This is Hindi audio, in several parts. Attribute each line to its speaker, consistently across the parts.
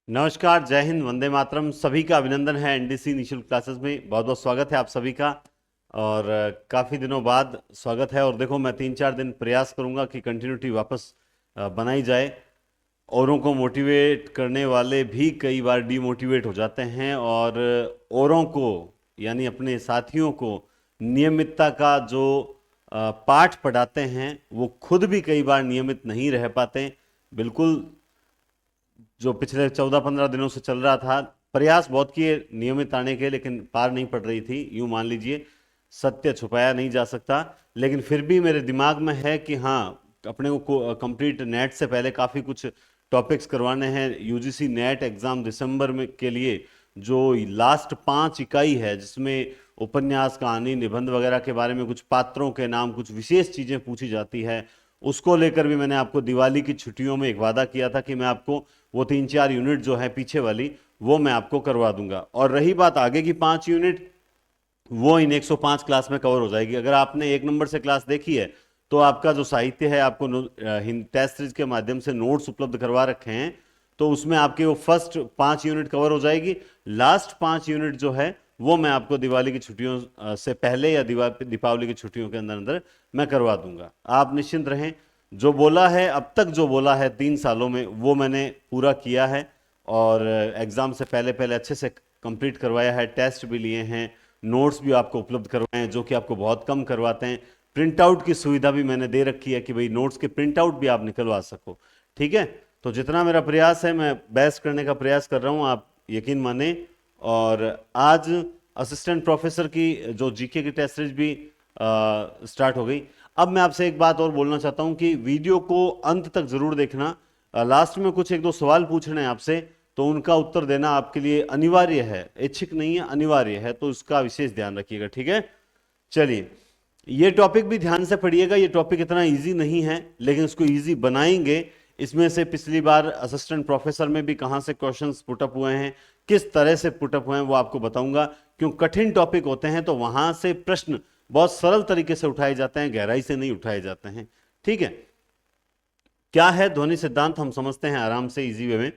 Speaker 1: नमस्कार, जय हिंद, वंदे मातरम। सभी का अभिनंदन है एनडीसी निशुल्क क्लासेस में। बहुत बहुत स्वागत है आप सभी का। और काफ़ी दिनों बाद स्वागत है। और देखो, मैं 3-4 दिन प्रयास करूंगा कि कंटिन्यूटी वापस बनाई जाए। औरों को मोटिवेट करने वाले भी कई बार डीमोटिवेट हो जाते हैं, और औरों को यानी अपने साथियों को नियमितता का जो पाठ पढ़ाते हैं वो खुद भी कई बार नियमित नहीं रह पाते। बिल्कुल, जो पिछले 14-15 दिनों से चल रहा था, प्रयास बहुत किए नियमित आने के, लेकिन पार नहीं पड़ रही थी, यूं मान लीजिए। सत्य छुपाया नहीं जा सकता। लेकिन फिर भी मेरे दिमाग में है कि हाँ, अपने को कंप्लीट नेट से पहले काफ़ी कुछ टॉपिक्स करवाने हैं। यूजीसी नेट एग्ज़ाम दिसंबर में के लिए जो लास्ट 5 इकाई है, जिसमें उपन्यास, कहानी, निबंध वगैरह के बारे में, कुछ पात्रों के नाम, कुछ विशेष चीज़ें पूछी जाती है, उसको लेकर भी मैंने आपको दिवाली की छुट्टियों में एक वादा किया था कि मैं आपको वो 3-4 यूनिट जो है पीछे वाली, वो मैं आपको करवा दूंगा। और रही बात आगे की 5 यूनिट, वो इन 105 क्लास में कवर हो जाएगी। अगर आपने 1 नंबर से क्लास देखी है तो आपका जो साहित्य है, आपको टेस्ट सीरीज के माध्यम से नोट्स उपलब्ध करवा रखे हैं, तो उसमें आपके वो फर्स्ट 5 यूनिट कवर हो जाएगी। लास्ट 5 यूनिट जो है वो मैं आपको दिवाली की छुट्टियों से पहले या दीपावली की छुट्टियों के अंदर अंदर मैं करवा दूंगा। आप निश्चिंत रहें। जो बोला है अब तक, जो बोला है 3 सालों में, वो मैंने पूरा किया है। और एग्जाम से पहले पहले अच्छे से कंप्लीट करवाया है, टेस्ट भी लिए हैं, नोट्स भी आपको उपलब्ध करवाए हैं, जो कि आपको बहुत कम करवाते हैं। प्रिंट आउट की सुविधा भी मैंने दे रखी है कि भाई नोट्स के प्रिंट आउट भी आप निकलवा सको। ठीक है। तो जितना मेरा प्रयास है, मैं बेस्ट करने का प्रयास कर रहा हूं, आप यकीन माने। और आज असिस्टेंट प्रोफेसर की जो जीके की टेस्ट सीरीज भी स्टार्ट हो गई। अब मैं आपसे एक बात और बोलना चाहता हूं कि वीडियो को अंत तक जरूर देखना। लास्ट में कुछ 1-2 सवाल पूछने हैं आपसे, तो उनका उत्तर देना आपके लिए अनिवार्य है, ऐच्छिक नहीं है, अनिवार्य है, तो उसका विशेष ध्यान रखिएगा। ठीक है। चलिए, ये टॉपिक भी ध्यान से पढ़िएगा। ये टॉपिक इतना इजी नहीं है, लेकिन इसको इजी बनाएंगे। इसमें से पिछली बार असिस्टेंट प्रोफेसर में भी कहां से क्वेश्चंस पुटअप हुए हैं, किस तरह से पुटअप हुए हैं, वो आपको बताऊंगा। क्यों कठिन टॉपिक होते हैं तो वहां से प्रश्न बहुत सरल तरीके से उठाए जाते हैं, गहराई से नहीं उठाए जाते हैं। ठीक है। क्या है ध्वनि सिद्धांत, हम समझते हैं आराम से, इजी वे में।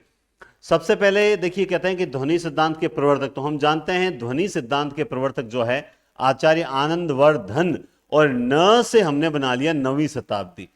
Speaker 1: सबसे पहले देखिए, कहते हैं कि ध्वनि सिद्धांत के प्रवर्तक, तो हम जानते हैं ध्वनि सिद्धांत के प्रवर्तक जो है आचार्य आनंदवर्धन, और न से हमने बना लिया 9वीं शताब्दी।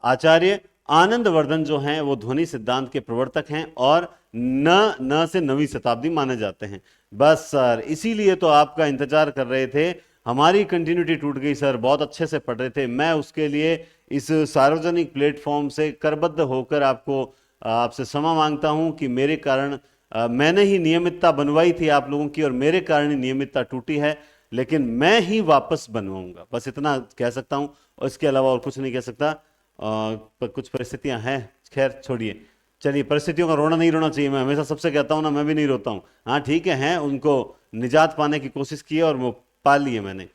Speaker 1: आचार्य आनंदवर्धन जो हैं वो ध्वनि सिद्धांत के प्रवर्तक हैं, और न से 9वीं शताब्दी माने जाते हैं। बस सर, इसीलिए तो आपका इंतजार कर रहे थे। हमारी कंटिन्यूटी टूट गई सर, बहुत अच्छे से पढ़ रहे थे। मैं उसके लिए इस सार्वजनिक प्लेटफॉर्म से करबद्ध होकर आपसे क्षमा मांगता हूं कि मेरे कारण, मैंने ही नियमितता बनवाई थी आप लोगों की, और मेरे कारण ही नियमितता टूटी है। लेकिन मैं ही वापस बनवाऊंगा, बस इतना कह सकता हूं, और इसके अलावा और कुछ नहीं कह सकता। पर कुछ परिस्थितियां हैं, खैर छोड़िए। चलिए, परिस्थितियों का रोना नहीं रोना चाहिए, मैं हमेशा सबसे कहता हूं ना, मैं भी नहीं रोता हूं। हाँ ठीक है, हैं उनको निजात पाने की कोशिश की है, और वो पा लिए मैंने।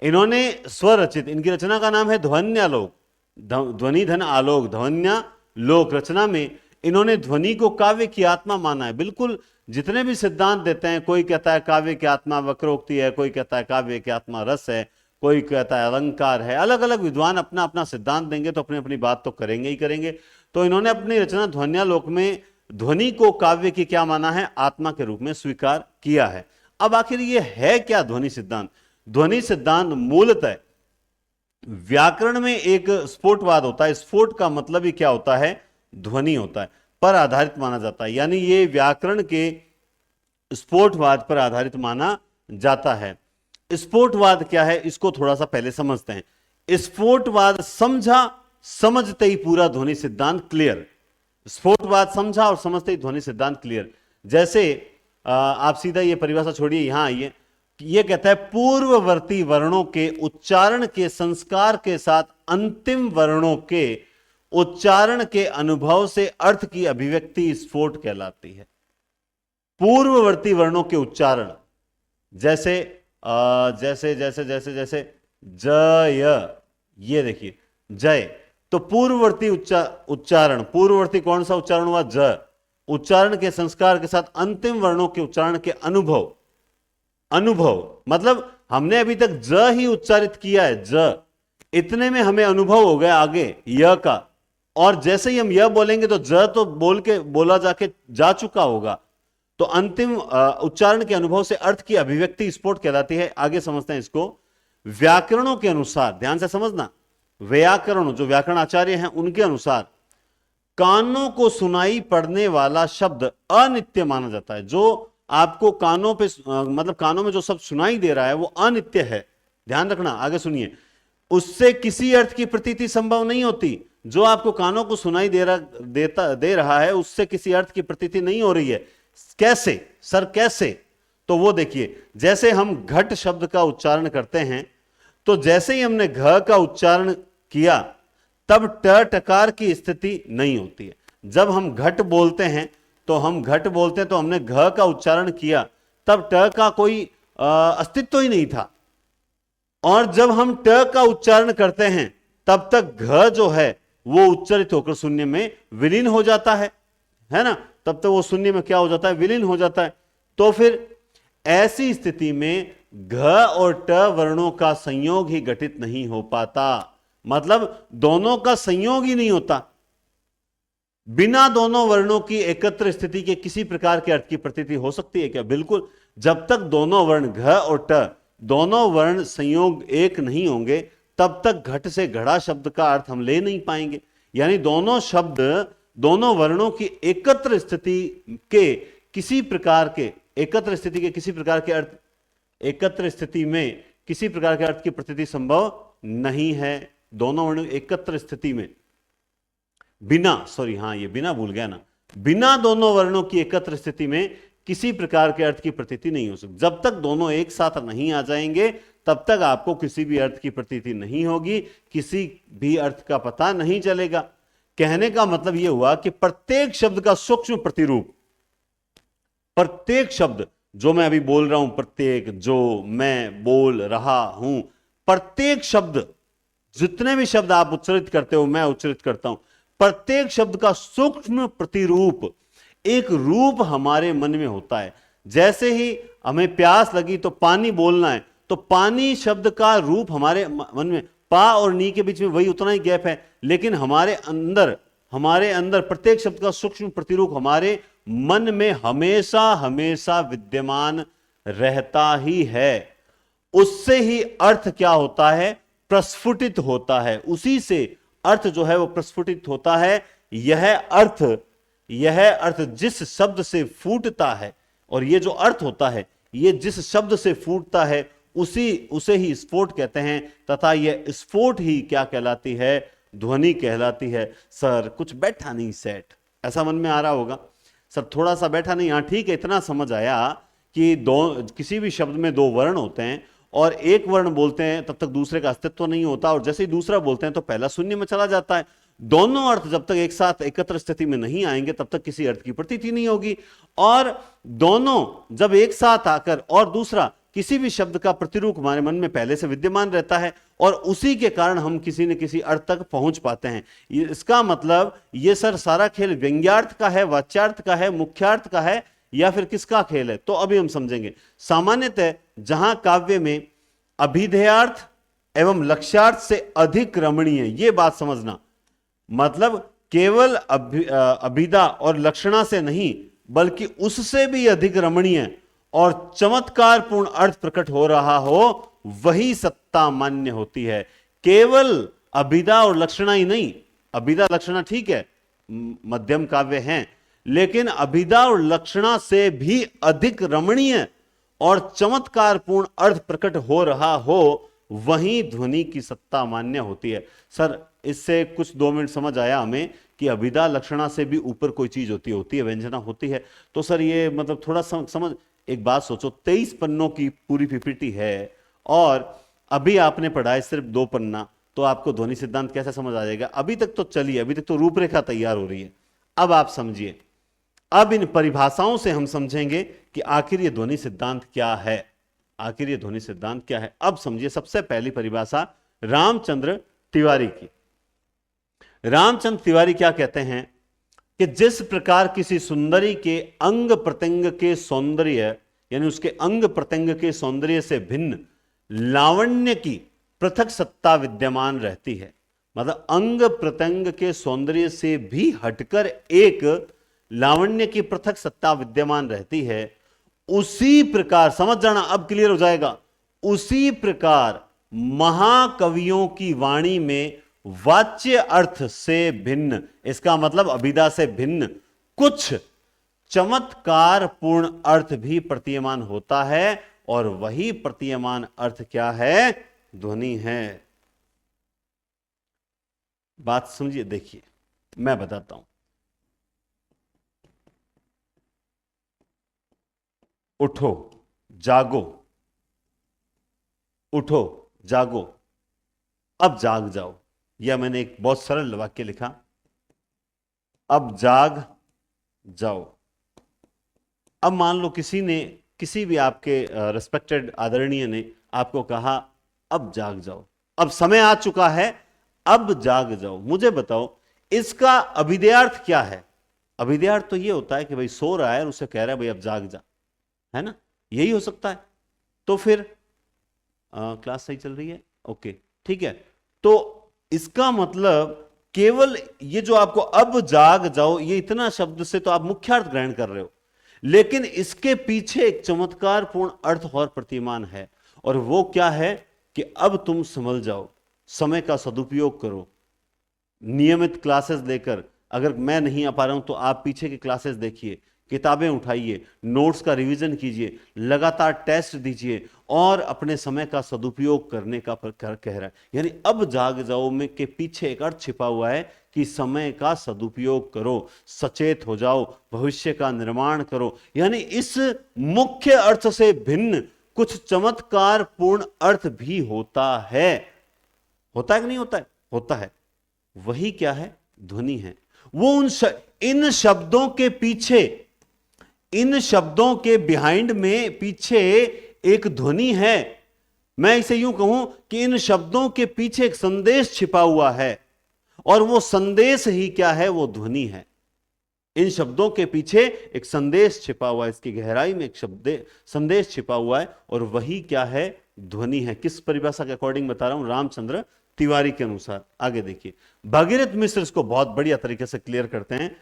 Speaker 1: इन्होंने स्वरचित, इनकी रचना का नाम है ध्वन्यालोक। ध्वनि धन आलोक, ध्वन्यालोक रचना में इन्होंने ध्वनि को काव्य की आत्मा माना है। बिल्कुल, जितने भी सिद्धांत देते हैं, कोई कहता है काव्य की आत्मा वक्रोक्ति है, कोई कहता है काव्य की आत्मा रस है, कोई कहता है अलंकार है। अलग अलग विद्वान अपना अपना सिद्धांत देंगे, तो अपनी अपनी बात तो करेंगे ही करेंगे। तो इन्होंने अपनी रचना ध्वन्यालोक में ध्वनि को काव्य की क्या माना है, आत्मा के रूप में स्वीकार किया है। अब आखिर ये है क्या ध्वनि सिद्धांत? ध्वनि सिद्धांत मूलतः व्याकरण में एक स्फोटवाद होता है। स्फोट का मतलब ही क्या होता है? ध्वनि होता है, पर आधारित माना जाता है। यानी ये व्याकरण के स्फोटवाद पर आधारित माना जाता है। स्फोटवाद क्या है, इसको थोड़ा सा पहले समझते हैं। स्फोटवाद समझा, समझते ही पूरा ध्वनि सिद्धांत क्लियर। स्फोटवाद समझा और समझते ही ध्वनि सिद्धांत क्लियर। जैसे आप सीधा ये परिभाषा छोड़िए, यहां आइए। ये कहता है पूर्ववर्ती वर्णों के उच्चारण के संस्कार के साथ अंतिम वर्णों के उच्चारण के अनुभव से अर्थ की अभिव्यक्ति स्फोट कहलाती है। पूर्ववर्ती वर्णों के उच्चारण, जैसे जैसे जैसे जैसे जैसे जय, ये देखिए जय, तो पूर्ववर्ती उच्चारण, पूर्ववर्ती कौन सा उच्चारण हुआ? ज। उच्चारण के संस्कार के साथ अंतिम वर्णों के उच्चारण के अनुभव, अनुभव मतलब हमने अभी तक ज ही उच्चारित किया है, ज, इतने में हमें अनुभव हो गया आगे य का। और जैसे ही हम यह बोलेंगे तो ज तो बोल के बोला जाके जा चुका होगा, तो अंतिम उच्चारण के अनुभव से अर्थ की अभिव्यक्ति स्फोट कहलाती है। आगे समझते हैं इसको। व्याकरणों के अनुसार, ध्यान से समझना, व्याकरण जो व्याकरण आचार्य हैं उनके अनुसार कानों को सुनाई पड़ने वाला शब्द अनित्य माना जाता है। जो आपको कानों पे मतलब कानों में जो शब्द सुनाई दे रहा है वो अनित्य है। ध्यान रखना, आगे सुनिए। उससे किसी अर्थ की प्रतीति संभव नहीं होती। जो आपको कानों को सुनाई दे रहा है उससे किसी अर्थ की प्रतीति नहीं हो रही है। कैसे सर, कैसे? तो वो देखिए, जैसे हम घट शब्द का उच्चारण करते हैं तो जैसे ही हमने घ का उच्चारण किया तब ट टकार की स्थिति नहीं होती है। जब हम घट बोलते हैं तो हमने घ का उच्चारण किया तब ट का कोई अस्तित्व ही नहीं था। और जब हम ट का उच्चारण करते हैं तब तक घ जो है वो उच्चारित होकर शून्य में विलीन हो जाता है ना? तब तक वो शून्य में क्या हो जाता है? विलीन हो जाता है। तो फिर ऐसी स्थिति में घ और ट वर्णों का संयोग ही घटित नहीं हो पाता। मतलब दोनों का संयोग ही नहीं होता। बिना दोनों वर्णों की एकत्र स्थिति के किसी प्रकार के अर्थ की प्रतीति हो सकती है क्या? बिल्कुल। जब तक दोनों वर्ण घ और ट दोनों वर्ण संयोग एक नहीं होंगे तब तक घट से घड़ा शब्द का अर्थ हम ले नहीं पाएंगे। यानी दोनों शब्द, दोनों वर्णों की एकत्र स्थिति के किसी प्रकार के एकत्र स्थिति में किसी प्रकार के अर्थ की प्रतीति संभव नहीं है। दोनों वर्ण एकत्र स्थिति में बिना भूल गया ना, बिना दोनों वर्णों की एकत्र स्थिति में किसी प्रकार के अर्थ की प्रतीति नहीं हो सकती। जब तक दोनों एक साथ नहीं आ जाएंगे तब तक आपको किसी भी अर्थ की प्रतीति नहीं होगी, किसी भी अर्थ का पता नहीं चलेगा। कहने का मतलब यह हुआ कि प्रत्येक शब्द का सूक्ष्म प्रतिरूप, प्रत्येक शब्द जो मैं अभी बोल रहा हूं, प्रत्येक जो मैं बोल रहा हूं, प्रत्येक शब्द, जितने भी शब्द आप उच्चारित करते हो मैं उच्चारित करता हूं, प्रत्येक शब्द का सूक्ष्म प्रतिरूप, एक रूप हमारे मन में होता है। जैसे ही हमें प्यास लगी तो पानी बोलना है, तो पानी शब्द का रूप हमारे मन में, पा और नी के बीच में वही उतना ही गैप है, लेकिन हमारे अंदर प्रत्येक शब्द का सूक्ष्म प्रतिरूप हमारे मन में हमेशा हमेशा विद्यमान रहता ही है। उससे ही अर्थ क्या होता है? प्रस्फुटित होता है। उसी से अर्थ जो है वो प्रस्फुटित होता है। यह अर्थ जिस शब्द से फूटता है, और ये जो अर्थ होता है ये जिस शब्द से फूटता है उसे ही स्फोट कहते हैं, तथा यह स्फोट ही क्या कहलाती है? ध्वनि कहलाती है। सर कुछ बैठा नहीं सेट, ऐसा मन में आ रहा होगा। सर थोड़ा सा बैठा नहीं, हाँ ठीक है, इतना समझ आया कि किसी भी शब्द में दो वर्ण होते हैं और एक वर्ण बोलते हैं तब तक दूसरे का अस्तित्व नहीं होता, और जैसे ही दूसरा बोलते हैं तो पहला शून्य में चला जाता है। दोनों अर्थ जब तक एक साथ एकत्र स्थिति में नहीं आएंगे तब तक किसी अर्थ की प्रतीति नहीं होगी, और दोनों जब एक साथ आकर और दूसरा किसी भी शब्द का प्रतिरूप हमारे मन में पहले से विद्यमान रहता है और उसी के कारण हम किसी न किसी अर्थ तक पहुंच पाते हैं। इसका मतलब ये सर सारा खेल व्यंग्यार्थ का है, वाच्यार्थ का है, मुख्यार्थ का है, या फिर किसका खेल है? तो अभी हम समझेंगे। सामान्यतः जहां काव्य में अभिधेयार्थ एवं लक्ष्यार्थ से अधिक रमणीय, ये बात समझना, मतलब केवल अभिधा और लक्षणा से नहीं बल्कि उससे भी अधिक रमणीय और चमत्कारपूर्ण अर्थ प्रकट हो रहा हो, वही सत्ता मान्य होती है। केवल अभिधा और लक्षणा ही नहीं, अभिधा लक्षणा ठीक है, मध्यम काव्य हैं, लेकिन अभिधा और लक्षणा से भी अधिक रमणीय और चमत्कारपूर्ण अर्थ प्रकट हो रहा हो, वही ध्वनि की सत्ता मान्य होती है। सर इससे कुछ 2 मिनट समझ आया हमें कि अभिधा लक्षणा से भी ऊपर कोई चीज होती है, व्यंजना होती है। तो सर ये मतलब थोड़ा समझ, एक बात सोचो, 23 पन्नों की पूरी पीपीटी है और अभी आपने पढ़ा है सिर्फ 2 पन्ना, तो आपको ध्वनि सिद्धांत कैसे समझ आ जाएगा? अभी तक तो चलिए, अभी तक तो रूपरेखा तैयार हो रही है। अब आप समझिए, अब इन परिभाषाओं से हम समझेंगे कि आखिर ये ध्वनि सिद्धांत क्या है, आखिर ये ध्वनि सिद्धांत क्या है। अब समझिए, सबसे पहली परिभाषा रामचंद्र तिवारी की। रामचंद्र तिवारी क्या कहते हैं कि जिस प्रकार किसी सुंदरी के अंग प्रत्यंग के सौंदर्य, यानी उसके अंग प्रत्यंग के सौंदर्य से भिन्न लावण्य की पृथक सत्ता विद्यमान रहती है, मतलब अंग प्रत्यंग के सौंदर्य से भी हटकर एक लावण्य की पृथक सत्ता विद्यमान रहती है, उसी प्रकार, समझ जाना अब क्लियर हो जाएगा, उसी प्रकार महाकवियों की वाणी में वाच्य अर्थ से भिन्न, इसका मतलब अभिधा से भिन्न कुछ चमत्कार पूर्ण अर्थ भी प्रतीयमान होता है, और वही प्रतीयमान अर्थ क्या है? ध्वनि है। बात समझिए, देखिए मैं बताता हूं। उठो जागो, उठो जागो, अब जाग जाओ, यह मैंने एक बहुत सरल वाक्य लिखा, अब जाग जाओ। अब मान लो किसी ने, किसी भी आपके रिस्पेक्टेड आदरणीय ने आपको कहा अब जाग जाओ, अब समय आ चुका है, अब जाग जाओ। मुझे बताओ इसका अभिधेयार्थ क्या है? अभिधेयार्थ तो यह होता है कि भाई सो रहा है और उसे कह रहा है भाई अब जाग जा, है ना, यही हो सकता है। तो फिर क्लास सही चल रही है, ओके ठीक है। तो इसका मतलब केवल ये जो आपको अब जाग जाओ, ये इतना शब्द से तो आप मुख्यार्थ ग्रहण कर रहे हो, लेकिन इसके पीछे एक चमत्कार पूर्ण अर्थ और प्रतिमान है, और वो क्या है कि अब तुम समझ जाओ, समय का सदुपयोग करो, नियमित क्लासेस लेकर, अगर मैं नहीं आ पा रहा हूं तो आप पीछे की क्लासेस देखिए, किताबें उठाइए, नोट्स का रिवीजन कीजिए, लगातार टेस्ट दीजिए, और अपने समय का सदुपयोग करने का कह रहा है। यानी अब जाग जाओ में के पीछे एक अर्थ छिपा हुआ है कि समय का सदुपयोग करो, सचेत हो जाओ, भविष्य का निर्माण करो। यानी इस मुख्य अर्थ से भिन्न कुछ चमत्कार पूर्ण अर्थ भी होता है। होता है कि नहीं होता है? होता है। वही क्या है? ध्वनि है। वो इन शब्दों के पीछे, इन शब्दों के बिहाइंड में पीछे एक ध्वनि है। मैं इसे यूं कहूं कि इन शब्दों के पीछे एक संदेश छिपा हुआ है, और वो संदेश ही क्या है? वो ध्वनि है। इन शब्दों के पीछे एक संदेश छिपा हुआ है, इसकी गहराई में एक संदेश छिपा हुआ है, और वही क्या है? ध्वनि है। किस परिभाषा के अकॉर्डिंग बता रहा हूं? रामचंद्र तिवारी के अनुसार। आगे देखिए, भागीरथ मिश्र इसको बहुत बढ़िया तरीके से क्लियर करते हैं,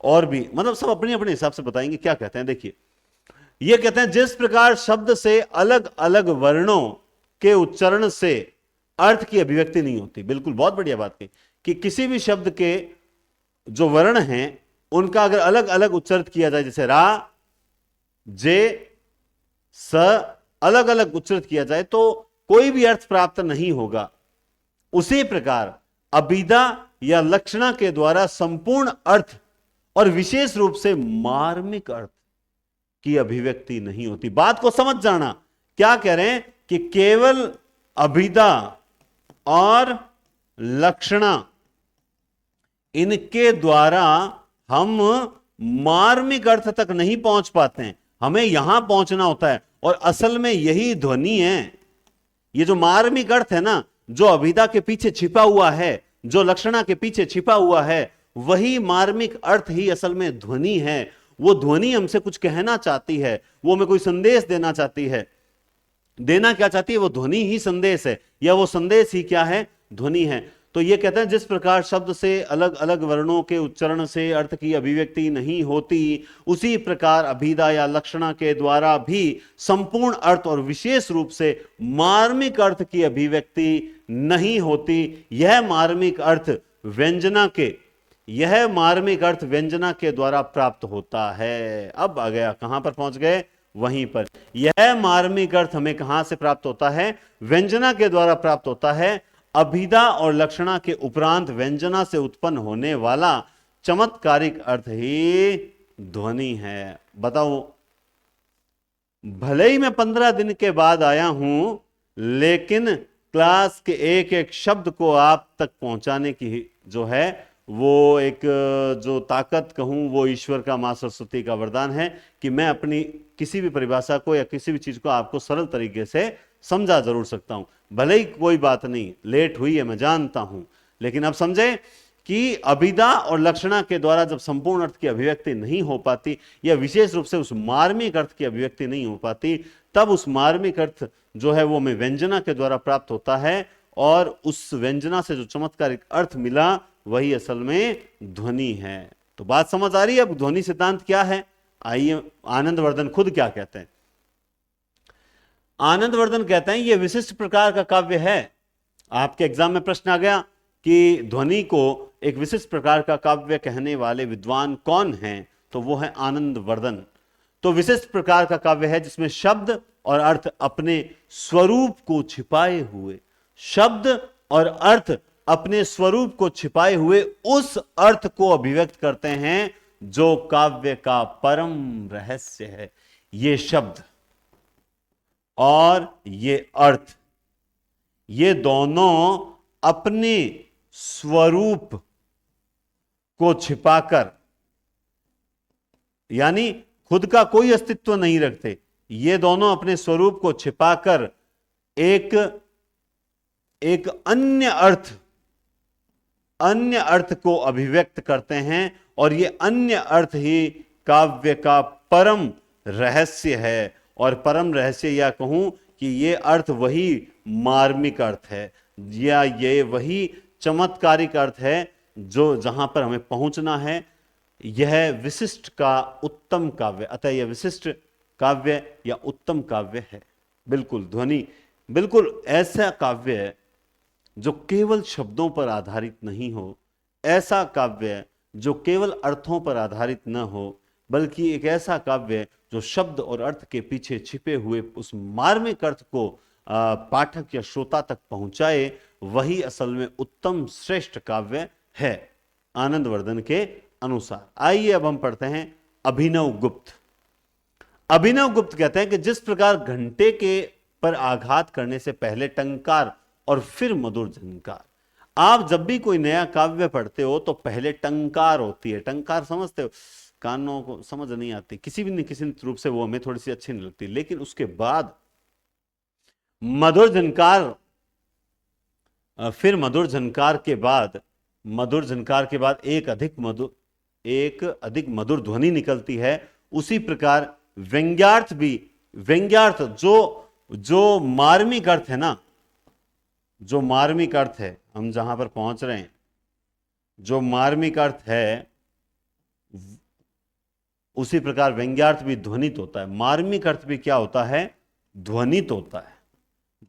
Speaker 1: और भी मतलब सब अपने अपने हिसाब से बताएंगे। क्या कहते हैं देखिए, ये कहते हैं जिस प्रकार शब्द से अलग अलग वर्णों के उच्चारण से अर्थ की अभिव्यक्ति नहीं होती। बिल्कुल, बहुत बढ़िया बात कही कि किसी भी शब्द के जो वर्ण हैं उनका अगर अलग अलग उच्चारित किया जाए, जैसे रा, जे, स, अलग अलग उच्चारित किया जाए तो कोई भी अर्थ प्राप्त नहीं होगा। उसी प्रकार अभिधा या लक्षणा के द्वारा संपूर्ण अर्थ और विशेष रूप से मार्मिक अर्थ की अभिव्यक्ति नहीं होती। बात को समझ जाना, क्या कह रहे हैं कि केवल अभिधा और लक्षणा, इनके द्वारा हम मार्मिक अर्थ तक नहीं पहुंच पाते हैं, हमें यहां पहुंचना होता है। और असल में यही ध्वनि है। ये जो मार्मिक अर्थ है ना, जो अभिधा के पीछे छिपा हुआ है, जो लक्षणा के पीछे छिपा हुआ है, वही मार्मिक अर्थ ही असल में ध्वनि है। वो ध्वनि हमसे कुछ कहना चाहती है, वो हमें कोई संदेश देना चाहती है। देना क्या चाहती है? वो ध्वनि ही संदेश है, या वो संदेश ही क्या है? ध्वनि है। तो ये कहते हैं जिस प्रकार शब्द से अलग अलग वर्णों के उच्चारण से अर्थ की अभिव्यक्ति नहीं होती, उसी प्रकार अभिधा या लक्षणा के द्वारा भी संपूर्ण अर्थ और विशेष रूप से मार्मिक अर्थ की अभिव्यक्ति नहीं होती। यह मार्मिक अर्थ व्यंजना के द्वारा प्राप्त होता है। अब आ गया, कहां पर पहुंच गए? वहीं पर। यह मार्मिक अर्थ हमें कहां से प्राप्त होता है? व्यंजना के द्वारा प्राप्त होता है। अभिधा और लक्षणा के उपरांत व्यंजना से उत्पन्न होने वाला चमत्कारिक अर्थ ही ध्वनि है। बताओ, भले ही मैं 15 दिन के बाद आया हूं, लेकिन क्लास के एक एक शब्द को आप तक पहुंचाने की जो है वो एक जो ताकत कहूं, वो ईश्वर का, मां सरस्वती का वरदान है कि मैं अपनी किसी भी परिभाषा को या किसी भी चीज को आपको सरल तरीके से समझा जरूर सकता हूं। भले ही कोई बात नहीं, लेट हुई है मैं जानता हूं, लेकिन अब समझे कि अभिधा और लक्षणा के द्वारा जब संपूर्ण अर्थ की अभिव्यक्ति नहीं हो पाती, या विशेष रूप से उस मार्मिक अर्थ की अभिव्यक्ति नहीं हो पाती, तब उस मार्मिक अर्थ जो है वो हमें व्यंजना के द्वारा प्राप्त होता है। और उस व्यंजना से जो चमत्कारिक अर्थ मिला वही असल में ध्वनि है। तो बात समझ आ रही है? अब ध्वनि सिद्धांत क्या है, आइए आनंदवर्धन खुद क्या कहते हैं। आनंदवर्धन कहते हैं यह विशिष्ट प्रकार का काव्य है। आपके एग्जाम में प्रश्न आ गया कि ध्वनि को एक विशिष्ट प्रकार का काव्य कहने वाले विद्वान कौन हैं, तो वो है आनंदवर्धन। तो विशिष्ट प्रकार का काव्य है जिसमें शब्द और अर्थ अपने स्वरूप को छिपाए हुए, शब्द और अर्थ अपने स्वरूप को छिपाए हुए उस अर्थ को अभिव्यक्त करते हैं जो काव्य का परम रहस्य है। ये शब्द और ये अर्थ, ये दोनों अपने स्वरूप को छिपाकर, यानी खुद का कोई अस्तित्व नहीं रखते, ये दोनों अपने स्वरूप को छिपाकर एक अन्य अर्थ को अभिव्यक्त करते हैं, और ये अन्य अर्थ ही काव्य का परम रहस्य है। और परम रहस्य या कहूं कि ये अर्थ वही मार्मिक अर्थ है, या ये वही चमत्कारिक अर्थ है जो जहां पर हमें पहुंचना है। यह विशिष्ट का उत्तम काव्य, अतः यह विशिष्ट काव्य या उत्तम काव्य है। बिल्कुल ध्वनि बिल्कुल ऐसा काव्य है जो केवल शब्दों पर आधारित नहीं हो, ऐसा काव्य जो केवल अर्थों पर आधारित न हो, बल्कि एक ऐसा काव्य जो शब्द और अर्थ के पीछे छिपे हुए उस मार्मिक अर्थ को पाठक या श्रोता तक पहुंचाए, वही असल में उत्तम श्रेष्ठ काव्य है आनंदवर्धन के अनुसार। आइए अब हम पढ़ते हैं अभिनव गुप्त। अभिनव गुप्त कहते हैं कि जिस प्रकार घंटे के पर आघात करने से पहले टंकार और फिर मधुर झनकार, आप जब भी कोई नया काव्य पढ़ते हो तो पहले टंकार होती है। टंकार समझते हो, कानों को समझ नहीं आती, किसी भी किसी रूप से वो हमें थोड़ी सी अच्छी नहीं लगती, लेकिन उसके बाद मधुर झनकार, फिर मधुर झनकार के बाद एक अधिक मधुर ध्वनि निकलती है। उसी प्रकार व्यंग्यार्थ भी, व्यंग्यार्थ जो मार्मिक अर्थ है ना, जो मार्मिक अर्थ है, हम जहां पर पहुंच रहे हैं, जो मार्मिक अर्थ है, उसी प्रकार व्यंग्यार्थ भी ध्वनित होता है। मार्मिक अर्थ भी क्या होता है? ध्वनित होता है,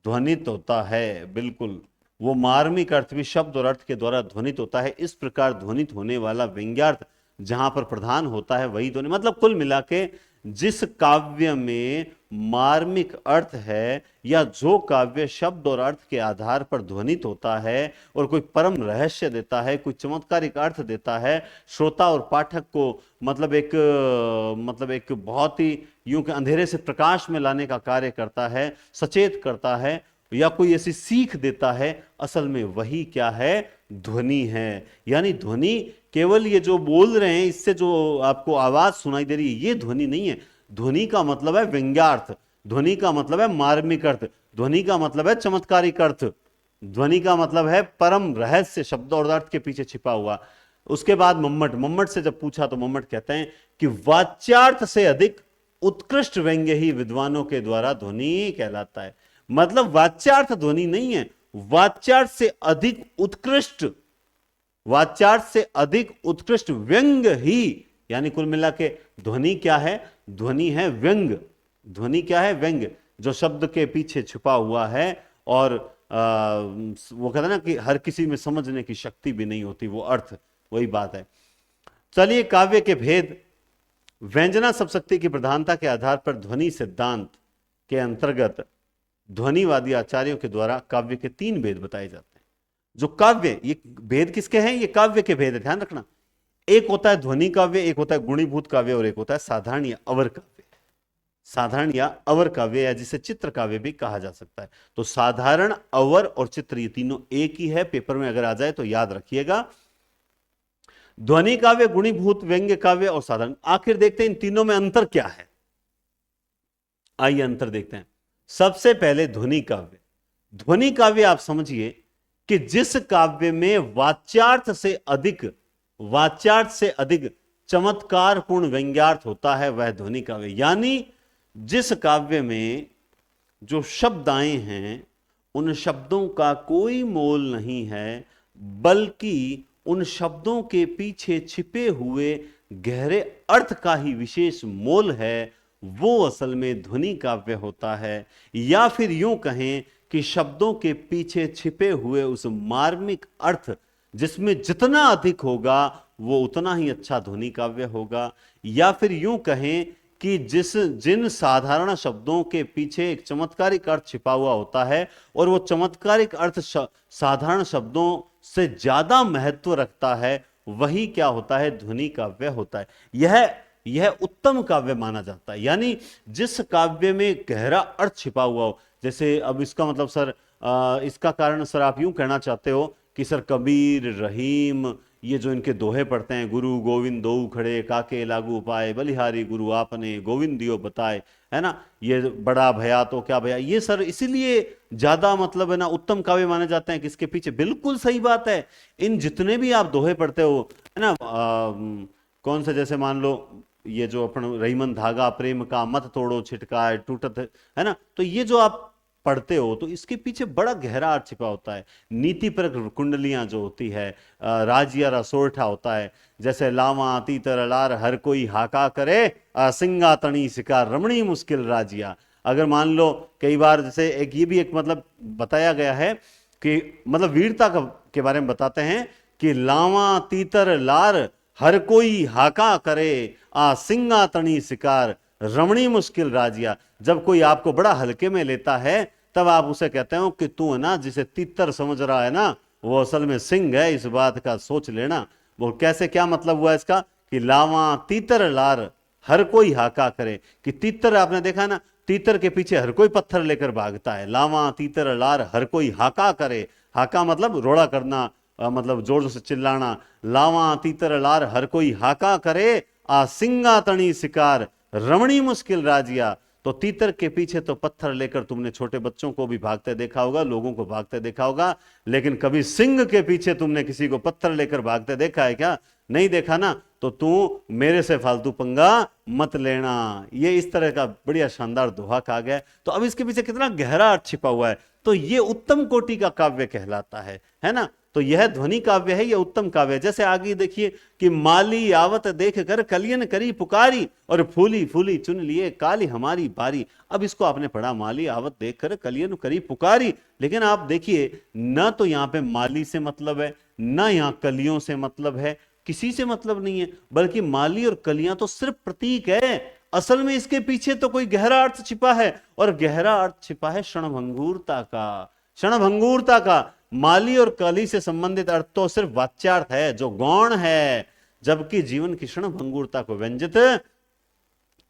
Speaker 1: ध्वनित होता है। बिल्कुल वो मार्मिक अर्थ भी शब्द और अर्थ के द्वारा ध्वनित होता है। इस प्रकार ध्वनित होने वाला व्यंग्यार्थ जहां पर प्रधान होता है वही ध्वनि, मतलब कुल मिला के जिस काव्य में मार्मिक अर्थ है, या जो काव्य शब्द और अर्थ के आधार पर ध्वनित होता है और कोई परम रहस्य देता है, कोई चमत्कारिक अर्थ देता है, श्रोता और पाठक को मतलब एक बहुत ही यूं कि अंधेरे से प्रकाश में लाने का कार्य करता है, सचेत करता है, या कोई ऐसी सीख देता है, असल में वही क्या है? ध्वनि है। यानी ध्वनि केवल ये जो बोल रहे हैं, इससे जो आपको आवाज सुनाई दे रही है, ये ध्वनि नहीं है। ध्वनि का मतलब है व्यंग्यार्थ, ध्वनि का मतलब है मार्मिक अर्थ, ध्वनि का मतलब है चमत्कारिक अर्थ, ध्वनि का मतलब है परम रहस्य शब्द और अर्थ के पीछे छिपा हुआ। उसके बाद मम्मट से जब पूछा तो मम्मट कहते हैं कि वाच्यार्थ से अधिक उत्कृष्ट व्यंग्य ही विद्वानों के द्वारा ध्वनि कहलाता है। मतलब वाच्यार्थ ध्वनि नहीं है, वाच्यार्थ से अधिक उत्कृष्ट व्यंग्य ही, यानी कुल मिला के ध्वनि क्या है? ध्वनि है व्यंग्य। ध्वनि क्या है? व्यंग्य, जो शब्द के पीछे छुपा हुआ है, और वो कहते हैं ना कि हर किसी में समझने की शक्ति भी नहीं होती वो अर्थ, वही बात है। चलिए काव्य के भेद। व्यंजना शब्दशक्ति की प्रधानता के आधार पर ध्वनि सिद्धांत के अंतर्गत ध्वनिवादी आचार्यों के द्वारा काव्य के 3 भेद बताए जाते हैं। जो काव्य, ये भेद किसके हैं? ये काव्य के भेद है, ध्यान रखना। एक होता है ध्वनि काव्य, एक होता है गुणीभूत काव्य, और एक होता है साधारण या अवर काव्य। साधारण या अवर काव्य, या जिसे चित्र काव्य भी कहा जा सकता है। तो साधारण, अवर और चित्र, ये तीनों एक ही है। पेपर में अगर आ जाए तो याद रखिएगा। ध्वनि काव्य, गुणीभूत, व्यंग्य काव्य और साधारण। आखिर देखते हैं इन तीनों में अंतर क्या है। आइए अंतर देखते हैं। सबसे पहले ध्वनि काव्य। ध्वनि काव्य आप समझिए कि जिस काव्य में वाच्यार्थ से अधिक चमत्कार पूर्ण व्यंग्यार्थ होता है वह ध्वनि काव्य। यानी जिस काव्य में जो शब्द आए हैं उन शब्दों का कोई मोल नहीं है, बल्कि उन शब्दों के पीछे छिपे हुए गहरे अर्थ का ही विशेष मोल है, वो असल में ध्वनि काव्य होता है। या फिर यूं कहें कि शब्दों के पीछे छिपे हुए उस मार्मिक अर्थ जिसमें जितना अधिक होगा वो उतना ही अच्छा ध्वनि काव्य होगा। या फिर यूं कहें कि जिन साधारण शब्दों के पीछे एक चमत्कारिक अर्थ छिपा हुआ होता है और वो चमत्कारिक अर्थ साधारण शब्दों से ज्यादा महत्व रखता है, वही क्या होता है, ध्वनि काव्य होता है। यह उत्तम काव्य माना जाता है। यानी जिस काव्य में गहरा अर्थ छिपा हुआ हो, जैसे अब इसका मतलब सर इसका कारण सर आप यूं कहना चाहते हो कि सर कबीर, रहीम, ये जो इनके दोहे पढ़ते हैं, गुरु गोविंद दोऊ खड़े काके लागू पाए, बलिहारी गुरु आपने गोविंद दियो बताए, है ना, ये बड़ा भया तो क्या भया, ये सर इसीलिए ज्यादा मतलब है ना उत्तम काव्य माने जाते हैं किसके पीछे? बिल्कुल सही बात है। इन जितने भी आप दोहे पढ़ते हो, है ना, कौन सा, जैसे मान लो ये जो अपन रहीमन धागा प्रेम का मत तोड़ो छिटका टूटत, है ना, तो ये जो आप पढ़ते हो तो इसके पीछे बड़ा गहरा अर्थ छिपा होता है। नीति पर कुंडलियां जो होती है, राजिया रसोरठा होता है, जैसे लावा तीतर लार हर कोई हाका करे, सिंगा तणी शिकार रमणी मुश्किल राजिया। अगर मान लो कई बार जैसे एक ये भी एक मतलब बताया गया है कि मतलब वीरता के बारे में बताते हैं कि लावा तीतर लार हर कोई हाका करे, सिंगा तणी शिकार रमणी मुश्किल राजिया। जब कोई आपको बड़ा हल्के में लेता है तब आप उसे कहते हो कि तू है ना जिसे तीतर समझ रहा है ना, वो असल में सिंह है, इस बात का सोच लेना। वो कैसे, क्या मतलब हुआ इसका कि लावा तीतर लार हर कोई हाका करे, कि तीतर आपने देखा ना, तीतर के पीछे हर कोई पत्थर लेकर भागता है। लावा तीतर लार हर कोई हाका करे, हाका मतलब रोड़ा करना, मतलब जोर से चिल्लाना। लावा तीतर लार हर कोई हाका करे, सिंगा तणी शिकार रमणी मुश्किल राजिया। तो तीतर के पीछे तो पत्थर लेकर तुमने छोटे बच्चों को भी भागते देखा होगा, लोगों को भागते देखा होगा, लेकिन कभी सिंह के पीछे तुमने किसी को पत्थर लेकर भागते देखा है क्या? नहीं देखा ना। तो तू मेरे से फालतू पंगा मत लेना। ये इस तरह का बढ़िया शानदार दोहा कहा गया। तो अब इसके पीछे कितना गहरा अर्थ छिपा हुआ है। तो ये उत्तम कोटि का काव्य कहलाता है ना। तो यह ध्वनि काव्य है, यह उत्तम काव्य है। जैसे आगे देखिए कि माली आवत देख कर कलियन करी पुकारी, और फूली फूली चुन लिए काली हमारी बारी। अब इसको आपने पढ़ा, माली आवत देख कर कलियन करी पुकारी, लेकिन आप देखिए ना तो यहां पे माली से मतलब है, ना यहां कलियों से मतलब है, किसी से मतलब नहीं है, बल्कि माली और कलियां तो सिर्फ प्रतीक है। असल में इसके पीछे तो कोई गहरा अर्थ छिपा है, और गहरा अर्थ छिपा है क्षणभंगुरता का, क्षणभंगुरता का। माली और कली से संबंधित अर्थ तो सिर्फ वाच्यार्थ है जो गौण है, जबकि जीवन की क्षणभंगुरता को व्यंजित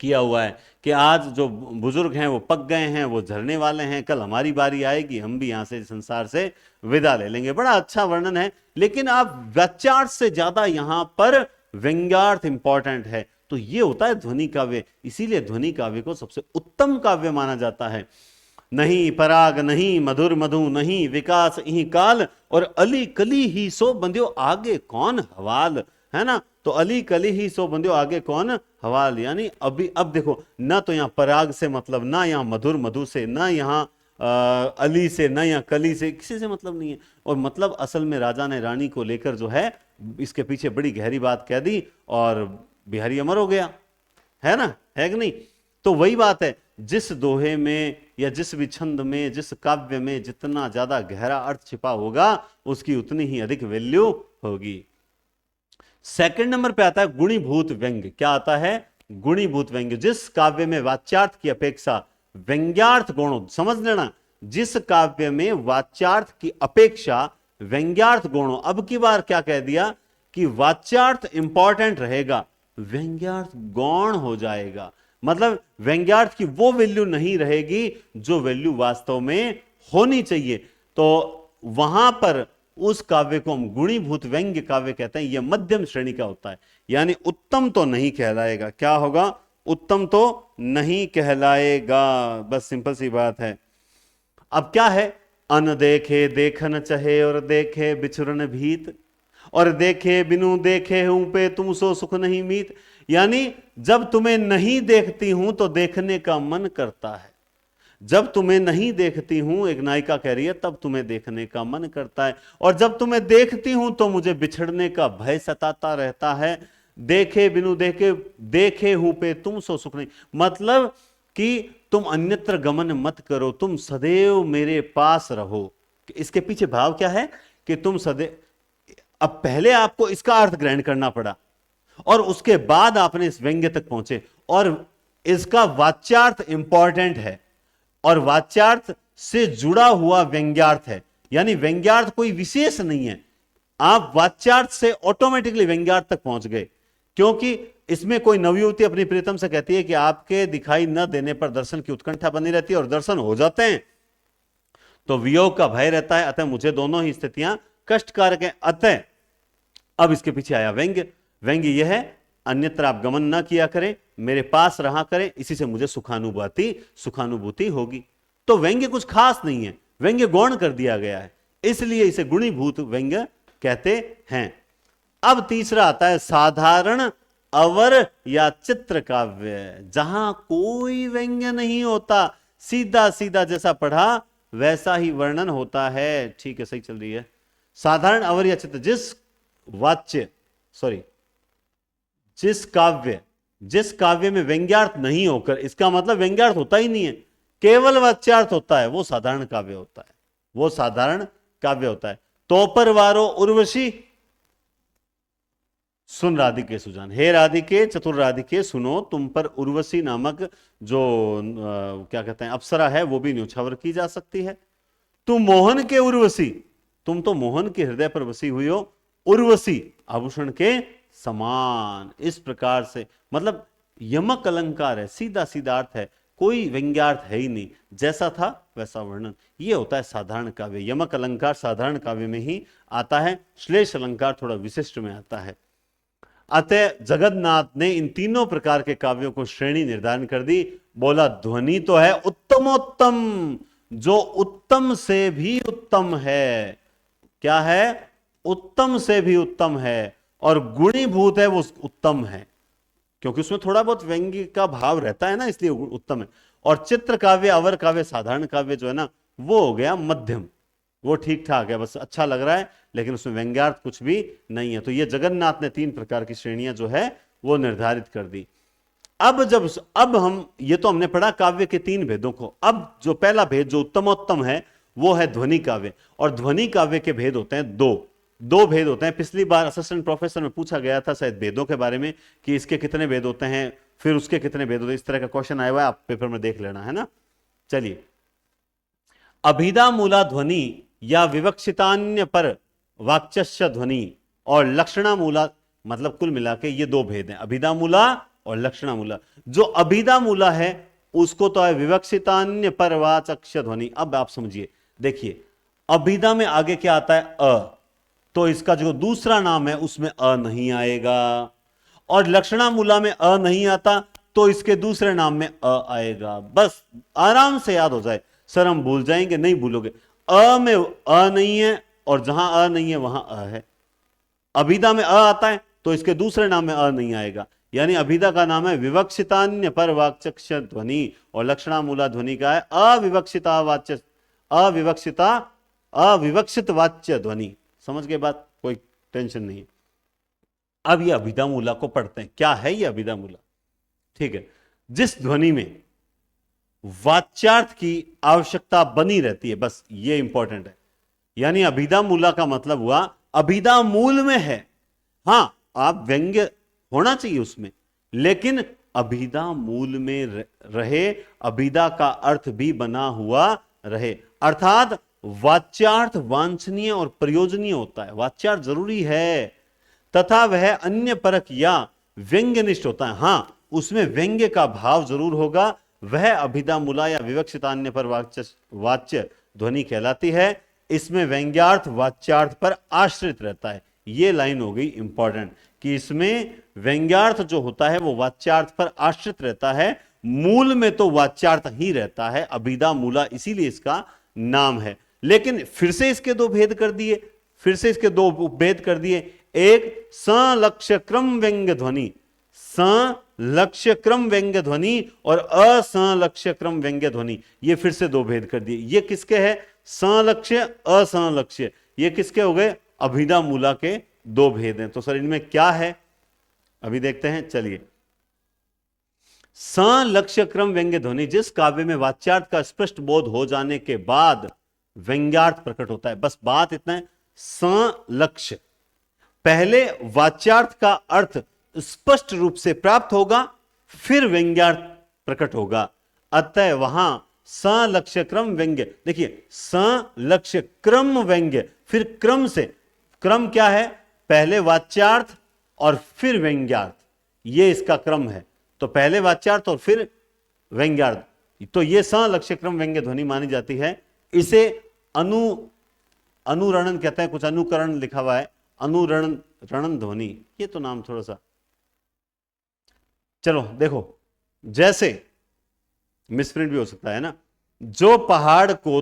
Speaker 1: किया हुआ है कि आज जो बुजुर्ग हैं वो पक गए हैं, वो झरने वाले हैं, कल हमारी बारी आएगी, हम भी यहां से संसार से विदा ले लेंगे। बड़ा अच्छा वर्णन है, लेकिन आप वाच्यार्थ से ज्यादा यहां पर व्यंग्यार्थ इंपॉर्टेंट है। तो ये होता है ध्वनि काव्य। इसीलिए ध्वनि काव्य को सबसे उत्तम काव्य माना जाता है। नहीं पराग नहीं मधुर मधु नहीं विकास इही काल, और अली कली ही सो बंध्यो आगे कौन हवाल, है ना। तो अली कली ही सो बंध्यो आगे कौन हवाल, यानी अभी अब देखो, ना तो यहां पराग से मतलब, ना यहां मधुर मधु से, ना यहां अली से, ना यहां कली से, किसी से मतलब नहीं है। और मतलब असल में राजा ने रानी को लेकर जो है इसके पीछे बड़ी गहरी बात कह दी, और बिहारी अमर हो गया, है ना, है कि नहीं। तो वही बात है, जिस दोहे में या जिस भी छंद में, जिस काव्य में जितना ज्यादा गहरा अर्थ छिपा होगा, उसकी उतनी ही अधिक वैल्यू होगी। सेकंड नंबर पे आता है गुणीभूत व्यंग्य। क्या आता है? गुणीभूत व्यंग्य। जिस काव्य में वाच्यार्थ की अपेक्षा व्यंग्यार्थ गौण, समझ लेना, जिस काव्य में वाच्यार्थ की अपेक्षा व्यंग्यार्थ गौण, अब की बार क्या कह दिया कि वाच्यार्थ इंपॉर्टेंट रहेगा, व्यंग्यार्थ गौण हो जाएगा। मतलब व्यंग्यार्थ की वो वैल्यू नहीं रहेगी जो वैल्यू वास्तव में होनी चाहिए। तो वहां पर उस काव्य को हम गुणीभूत व्यंग्य काव्य कहते हैं। यह मध्यम श्रेणी का होता है, यानी उत्तम तो नहीं कहलाएगा। क्या होगा? उत्तम तो नहीं कहलाएगा, बस सिंपल सी बात है। अब क्या है? अन देखे देखन चहे, और देखे बिछुरन भीत, और देखे बिनु देखे हूं पे तुम सो सुख नहीं मीत। यानी जब तुम्हें नहीं देखती हूं तो देखने का मन करता है, जब तुम्हें नहीं देखती हूं, एक नायिका कह रही है, तब तुम्हें देखने का मन करता है, और जब तुम्हें देखती हूं तो मुझे बिछड़ने का भय सताता रहता है। देखे बिनु देखे, देखे हूं पे तुम सो सुख नहीं। मतलब कि तुम अन्यत्र गमन मत करो, तुम सदैव मेरे पास रहो। इसके पीछे भाव क्या है कि तुम सदैव, अब पहले आपको इसका अर्थ ग्रहण करना पड़ा और उसके बाद आपने इस व्यंग्य तक पहुंचे, और इसका वाच्यार्थ इंपॉर्टेंट है, और वाच्यार्थ से जुड़ा हुआ व्यंग्यार्थ है। यानी व्यंग्यार्थ कोई विशेष नहीं है, आप वाच्यार्थ से ऑटोमेटिकली व्यंग्यार्थ तक पहुंच गए। क्योंकि इसमें कोई नवयुवती अपनी प्रीतम से कहती है कि आपके दिखाई न देने पर दर्शन की उत्कंठा बनी रहती है, और दर्शन हो जाते हैं तो वियोग का भय रहता है, अतः मुझे दोनों ही स्थितियां कष्टकारक हैं। अतः अब इसके पीछे आया व्यंग्य। व्यंग्य यह है, अन्यत्र आप गमन ना किया करें, मेरे पास रहा करें, इसी से मुझे सुखानुभूति होगी। तो व्यंग्य कुछ खास नहीं है, व्यंग्य गौण कर दिया गया है, इसलिए इसे गुणीभूत व्यंग्य कहते हैं। अब तीसरा आता है साधारण अवर या चित्र काव्य, जहां कोई व्यंग्य नहीं होता, सीधा सीधा जैसा पढ़ा वैसा ही वर्णन होता है। ठीक है, सही चल रही है। साधारण अवर या चित्र, जिस काव्य में व्यंग्यार्थ नहीं होकर, इसका मतलब व्यंग्यार्थ होता ही नहीं है, केवल वाच्यार्थ होता है, वो साधारण काव्य होता है, वो साधारण काव्य होता है। तो पर वारो उर्वशी सुन राधिके सुजान, हे राधिके चतुर राधिके सुनो, तुम पर उर्वशी नामक जो क्या कहते हैं अप्सरा है, वो भी न्योछावर की जा सकती है। तुम मोहन के उर्वशी, तुम तो मोहन के हृदय पर बसी हुई हो, उर्वशी आभूषण के समान। इस प्रकार से मतलब यमक अलंकार है, सीधा सीधा अर्थ है, कोई व्यंग्यार्थ है ही नहीं, जैसा था वैसा वर्णन। ये होता है साधारण काव्य। यमक अलंकार साधारण काव्य में ही आता है, श्लेष अलंकार थोड़ा विशिष्ट में आता है। अतः जगन्नाथ ने इन तीनों प्रकार के काव्यों को श्रेणी निर्धारण कर दी। बोला ध्वनि तो है उत्तमोत्तम, जो उत्तम से भी उत्तम है। क्या है? उत्तम से भी उत्तम है, और गुणीभूत है, वो उत्तम है, क्योंकि उसमें थोड़ा बहुत व्यंग्य का भाव रहता है ना, इसलिए उत्तम है। और चित्र काव्य, अवर काव्य, साधारण काव्य जो है ना, वो हो गया मध्यम, वो ठीक ठाक है, बस अच्छा लग रहा है, लेकिन उसमें व्यंग्यार्थ कुछ भी नहीं है। तो ये जगन्नाथ ने तीन प्रकार की श्रेणियां जो है वो निर्धारित कर दी। अब हम ये तो हमने पढ़ा काव्य के तीन भेदों को। अब जो पहला भेद जो उत्तमोत्तम है वो है ध्वनि काव्य। और ध्वनि काव्य के भेद होते हैं दो भेद होते हैं। पिछली बार असिस्टेंट प्रोफेसर में पूछा गया था शायद भेदों के बारे में कि इसके कितने भेद होते हैं, फिर उसके कितने भेद होते हैं, इस तरह का क्वेश्चन आया हुआ है, आप पेपर में देख लेना, है ना। चलिए, अभिधा मूला ध्वनि या विवक्षितान्य पर वाक्चस्य ध्वनि और लक्षणा मूला, मतलब कुल मिला के ये दो भेद हैं, अभिधा मूला और लक्षणा मूला। जो अभिधा मूला है उसको तो है विवक्षितान्य पर वाचक्ष्य ध्वनि। अब आप समझिए, देखिए अभिधा में आगे क्या आता है? अ, तो इसका जो दूसरा नाम है उसमें अ नहीं आएगा, और लक्षणा मूला में अ नहीं आता तो इसके दूसरे नाम में अ आएगा। बस आराम से याद हो जाए, सर हम भूल जाएंगे, नहीं भूलोगे। अ में अ नहीं है, और जहां अ नहीं है वहां अ है। अभिधा में अ आता है तो इसके दूसरे नाम में अ नहीं आएगा, यानी अभिधा का नाम है विवक्षितान्य पर वाक्चक्ष्य ध्वनि, और लक्षणा मूला ध्वनि का है अविवक्षिता वाच्य, अविवक्षित वाच्य ध्वनि। समझ गए बात? कोई टेंशन नहीं। अब ये अभिधा मूला को पढ़ते हैं। क्या है ये अभिधा मूला? ठीक है, जिस ध्वनि में वाच्यार्थ की आवश्यकता बनी रहती है, बस ये इंपॉर्टेंट है। यानी अभिधा मूला का मतलब हुआ अभिधा मूल में है। हां, आप व्यंग्य होना चाहिए उसमें, लेकिन अभिधा मूल में रहे, अभिधा का अर्थ भी बना हुआ रहे, अर्थात वाच्यार्थ वांछनीय और प्रयोजनीय होता है। वाच्यार्थ जरूरी है, तथा वह अन्य परक या व्यंग्यनिष्ठ होता है। हां, उसमें व्यंग्य का भाव जरूर होगा, वह अभिधा मूला या विवक्षितान्य पर वाच्य ध्वनि कहलाती है। इसमें व्यंग्यार्थ वाच्यार्थ पर आश्रित रहता है। यह लाइन हो गई इंपॉर्टेंट, कि इसमें व्यंग्यार्थ जो होता है वो वाच्यार्थ पर आश्रित रहता है, मूल में तो वाच्यार्थ ही रहता है। अभिधा मूला इसीलिए इसका नाम है। लेकिन फिर से इसके दो भेद कर दिए, एक संलक्ष्य क्रम व्यंग्य ध्वनि, संलक्ष्य क्रम व्यंग्य ध्वनि और असंलक्ष्य क्रम व्यंग्य ध्वनि, ये फिर से दो भेद कर दिए। ये किसके है? संलक्ष्य असंलक्ष्य, ये किसके हो गए? अभिधा मूला के दो भेद हैं। तो सर इनमें क्या है अभी देखते हैं, चलिए। संलक्ष्य क्रम व्यंग्य ध्वनि, जिस काव्य में वाच्यार्थ का स्पष्ट बोध हो जाने के बाद व्यंग्यार्थ प्रकट होता है, बस बात इतना है। संलक्ष्य, पहले वाच्यार्थ का अर्थ स्पष्ट रूप से प्राप्त होगा, फिर व्यंग्यार्थ प्रकट होगा। अतः वहां संलक्ष्य क्रम व्यंग्य, देखिए संलक्ष्य क्रम व्यंग्य, फिर क्रम से, क्रम क्या है? पहले वाच्यार्थ और फिर व्यंग्यार्थ, ये इसका क्रम है। तो पहले वाच्यार्थ और फिर व्यंग्यार्थ, तो ये संलक्ष्य क्रम व्यंग्य ध्वनि मानी जाती है। इसे अनुरणन कहते हैं, कुछ अनुकरण लिखा हुआ है, अनुरणन ध्वनि, ये तो नाम थोड़ा सा, चलो देखो, जैसे मिसप्रिंट भी हो सकता है ना। जो पहाड़ को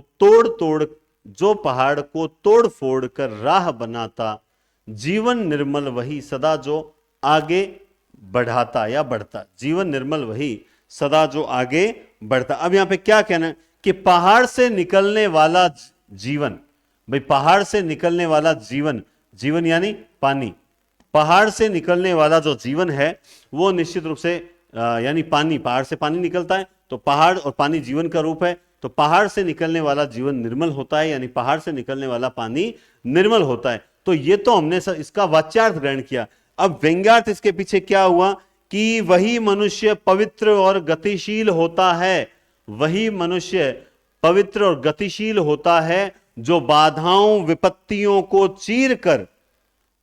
Speaker 1: तोड़ फोड़ कर राह बनाता, जीवन निर्मल वही सदा जो आगे बढ़ाता या बढ़ता, जीवन निर्मल वही सदा जो आगे बढ़ता। अब यहां पे क्या कहना है कि पहाड़ से निकलने वाला जीवन, भाई पहाड़ से निकलने वाला जीवन, जीवन यानी पानी, पहाड़ से निकलने वाला जो जीवन है वो निश्चित रूप से यानी पानी, पहाड़ से पानी निकलता है, तो पहाड़ और पानी जीवन का रूप है। तो पहाड़ से निकलने वाला जीवन निर्मल होता है, यानी पहाड़ से निकलने वाला पानी निर्मल होता है। तो ये तो हमने इसका वाच्यार्थ ग्रहण किया। अब व्यंग्यार्थ इसके पीछे क्या हुआ कि वही मनुष्य पवित्र और गतिशील होता है, वही मनुष्य पवित्र और गतिशील होता है जो बाधाओं विपत्तियों को चीर कर,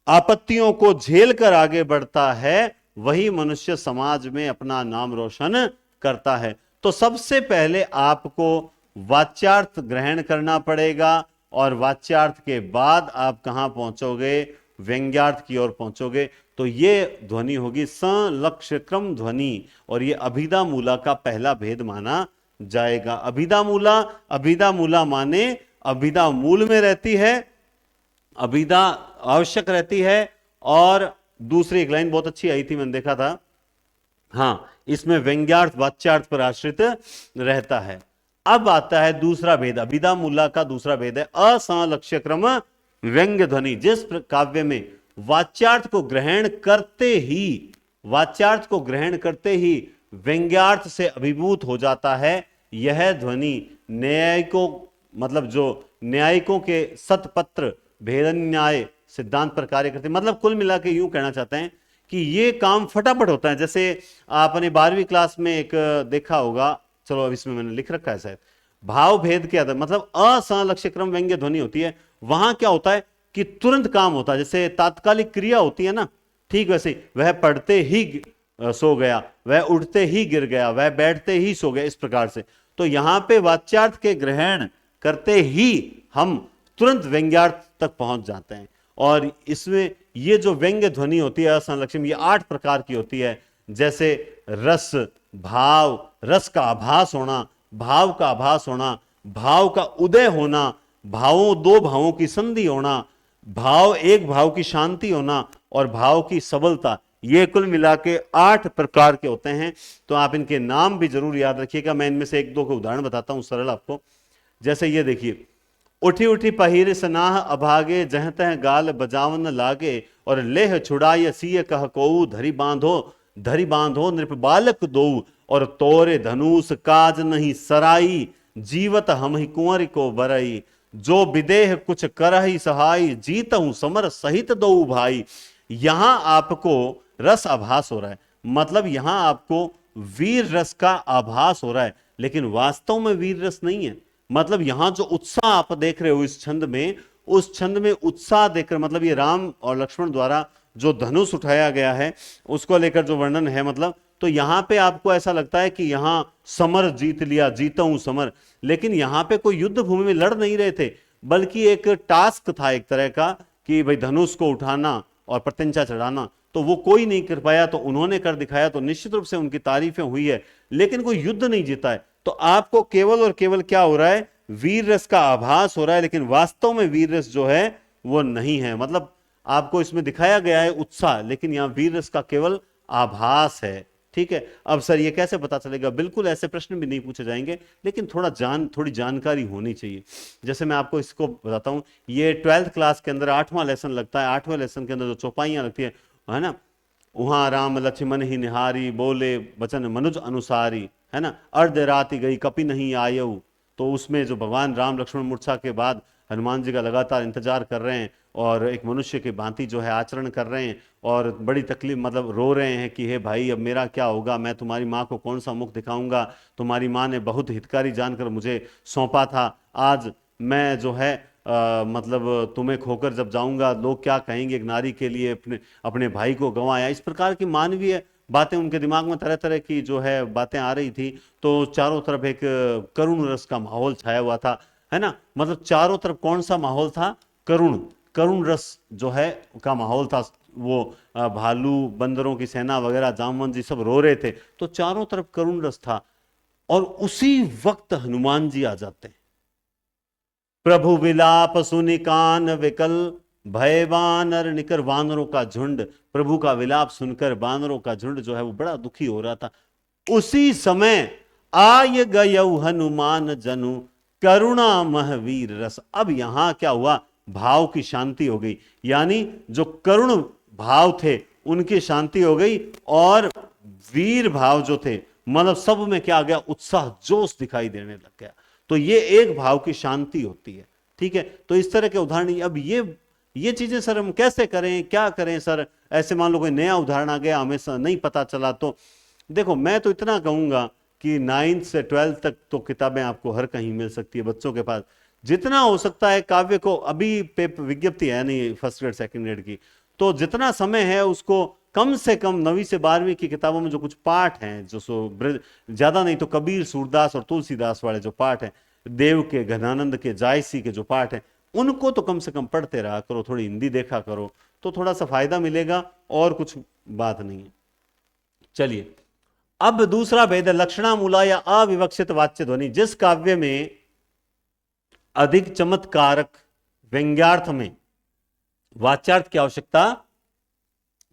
Speaker 1: आपत्तियों को झेल कर आगे बढ़ता है, वही मनुष्य समाज में अपना नाम रोशन करता है। तो सबसे पहले आपको वाच्यार्थ ग्रहण करना पड़ेगा, और वाच्यार्थ के बाद आप कहां पहुंचोगे? व्यंग्यार्थ की ओर पहुंचोगे। तो ये ध्वनि होगी संलक्ष्य क्रम ध्वनि, और ये अभिधा मूला का पहला भेद माना जाएगा। अभिधा मूला माने अभिधा मूल में रहती है, अभिधा आवश्यक रहती है, और दूसरी एक लाइन बहुत अच्छी आई थी, मैंने देखा था, हां, इसमें व्यंग्यार्थ वाच्यार्थ पर आश्रित रहता है। अब आता है दूसरा भेद, अभिधा मूला का दूसरा भेद है असंलक्ष्य क्रम व्यंग्य ध्वनि। जिस काव्य में वाच्यार्थ को ग्रहण करते ही व्यंग्यार्थ से अभिभूत हो जाता है, यह ध्वनि न्यायिकों, मतलब जो न्यायिकों के सतपत्र भेदन्याय सिद्धांत पर कार्य करते हैं। मतलब कुल मिला के यूं कहना चाहते हैं कि ये काम फटाफट होता है। जैसे आपने 12वीं क्लास में एक देखा होगा, चलो अब इसमें मैंने लिख रखा है शायद, भाव भेद के आधार, मतलब असंलक्ष्य क्रम व्यंग्य ध्वनि होती है, वहां क्या होता है कि तुरंत काम होता है। जैसे तात्कालिक क्रिया होती है ना, ठीक वैसे वह पढ़ते ही सो गया, वह उठते ही गिर गया, वह बैठते ही सो गया, इस प्रकार से। तो यहां पे वाच्यार्थ के ग्रहण करते ही हम तुरंत व्यंग्यार्थ तक पहुंच जाते हैं। और इसमें ये जो व्यंग्य ध्वनि होती है असंलक्ष्य, ये 8 प्रकार की होती है। जैसे रस, भाव, रस का आभास होना, भाव का आभास होना, भाव का उदय होना, दो भावों की संधि होना, भाव एक भाव की शांति होना, और भाव की सबलता। ये कुल मिला के 8 प्रकार के होते हैं। तो आप इनके नाम भी जरूर याद रखिएगा। मैं इनमें से एक दो के उदाहरण बताता हूं सरल आपको। जैसे ये देखिए, उठी उठी पहिर सनाह अभागे, जह तह गाल बजावन लागे, और लेह छुड़ाय सीय कह कोऊ, धरी बांधो नृप बालक दोऊ, और तोरे धनुष काज नहीं सराई, जीवत हम ही कुंवर को बरई, जो विदेह कुछ करहि सहाय, जीत हूं समर सहित दो भाई। यहां आपको रस आभास हो रहा है, मतलब यहां आपको वीर रस का आभास हो रहा है, लेकिन वास्तव में वीर रस नहीं है। मतलब यहां जो उत्साह आप देख रहे हो इस छंद में, उस छंद में उत्साह देखकर, मतलब ये राम और लक्ष्मण द्वारा जो धनुष उठाया गया है उसको लेकर जो वर्णन है, मतलब तो यहां पे आपको ऐसा लगता है कि यहां समर जीत लिया, जीता हूं समर। लेकिन यहां पे कोई युद्ध भूमि में लड़ नहीं रहे थे, बल्कि एक टास्क था एक तरह का कि भाई धनुष को उठाना और प्रत्यंचा चढ़ाना। तो वो कोई नहीं कर पाया, तो उन्होंने कर दिखाया, तो निश्चित रूप से उनकी तारीफें हुई है, लेकिन कोई युद्ध नहीं जीता है। तो आपको केवल और केवल क्या हो रहा है, वीर रस का आभास हो रहा है, लेकिन वास्तव में वीर रस जो है वो नहीं है। मतलब आपको इसमें दिखाया गया है उत्साह, लेकिन यहां वीर रस का केवल आभास है। ठीक है, अब सर ये कैसे पता चलेगा? बिल्कुल ऐसे प्रश्न भी नहीं पूछे जाएंगे, लेकिन थोड़ी जानकारी होनी चाहिए। जैसे मैं आपको इसको बताता हूं, ये 12th क्लास के अंदर 8वां लेसन लगता है। 8वें लेसन के अंदर जो चौपाइयां लगती है ना, वहां राम लक्ष्मण ही निहारी, बोले वचन मनुज अनुसारी, है ना, अर्ध राति गई कपि नहीं आयऊ। तो उसमें जो भगवान राम लक्ष्मण मूर्छा के बाद हनुमान जी का लगातार इंतजार कर रहे हैं और एक मनुष्य की भांति जो है आचरण कर रहे हैं और बड़ी तकलीफ, मतलब रो रहे हैं कि हे भाई अब मेरा क्या होगा, मैं तुम्हारी माँ को कौन सा मुख दिखाऊंगा, तुम्हारी माँ ने बहुत हितकारी जानकर मुझे सौंपा था, आज मैं जो है मतलब तुम्हें खोकर जब जाऊंगा लोग क्या कहेंगे, एक नारी के लिए अपने अपने भाई को गंवाया। इस प्रकार की मानवीय बातें उनके दिमाग में तरह तरह की जो है बातें आ रही थी। तो चारों तरफ एक करुण रस का माहौल छाया हुआ था, है ना, मतलब चारों तरफ कौन सा माहौल था? करुण, करुण रस जो है का माहौल था। वो भालू बंदरों की सेना वगैरह, जामवंत जी सब रो रहे थे, तो चारों तरफ करुण रस था। और उसी वक्त हनुमान जी आ जाते हैं। प्रभु विलाप सुनि कान विकल, भय वानर निकर, वानरों का झुंड, प्रभु का विलाप सुनकर वानरों का झुंड जो है वो बड़ा दुखी हो रहा था। उसी समय आय गयऊ हनुमान जनु, करुणा महवीर रस। अब यहां क्या हुआ? भाव की शांति हो गई, यानी जो करुण भाव थे उनकी शांति हो गई, और वीर भाव जो थे, मतलब सब में क्या आ गया? उत्साह, जोश दिखाई देने लग गया। तो ये एक भाव की शांति होती है। ठीक है, तो इस तरह के उदाहरण। अब ये चीजें सर हम कैसे करें, क्या करें सर? ऐसे मान लो कोई नया उदाहरण आ गया, हमें नहीं पता चला, तो देखो मैं तो इतना कहूंगा कि 9th से 12th तक तो किताबें आपको हर कहीं मिल सकती है बच्चों के पास। जितना हो सकता है काव्य को, अभी विज्ञप्ति है नहीं फर्स्ट ग्रेड सेकंड ग्रेड की, तो जितना समय है उसको कम से कम 9वीं से 12वीं की किताबों में जो कुछ पाठ हैं, जो ज्यादा नहीं तो कबीर, सूरदास और तुलसीदास वाले जो पाठ हैं, देव के, घनानंद के, जायसी के जो पाठ हैं, उनको तो कम से कम पढ़ते रहा करो, थोड़ी हिंदी देखा करो, तो थोड़ा सा फायदा मिलेगा, और कुछ बात नहीं है। चलिए, अब दूसरा भेद है लक्षणामूला या अविवक्षित वाच्य ध्वनि। जिस काव्य में अधिक चमत्कारक व्यंग्यार्थ में वाच्यार्थ की आवश्यकता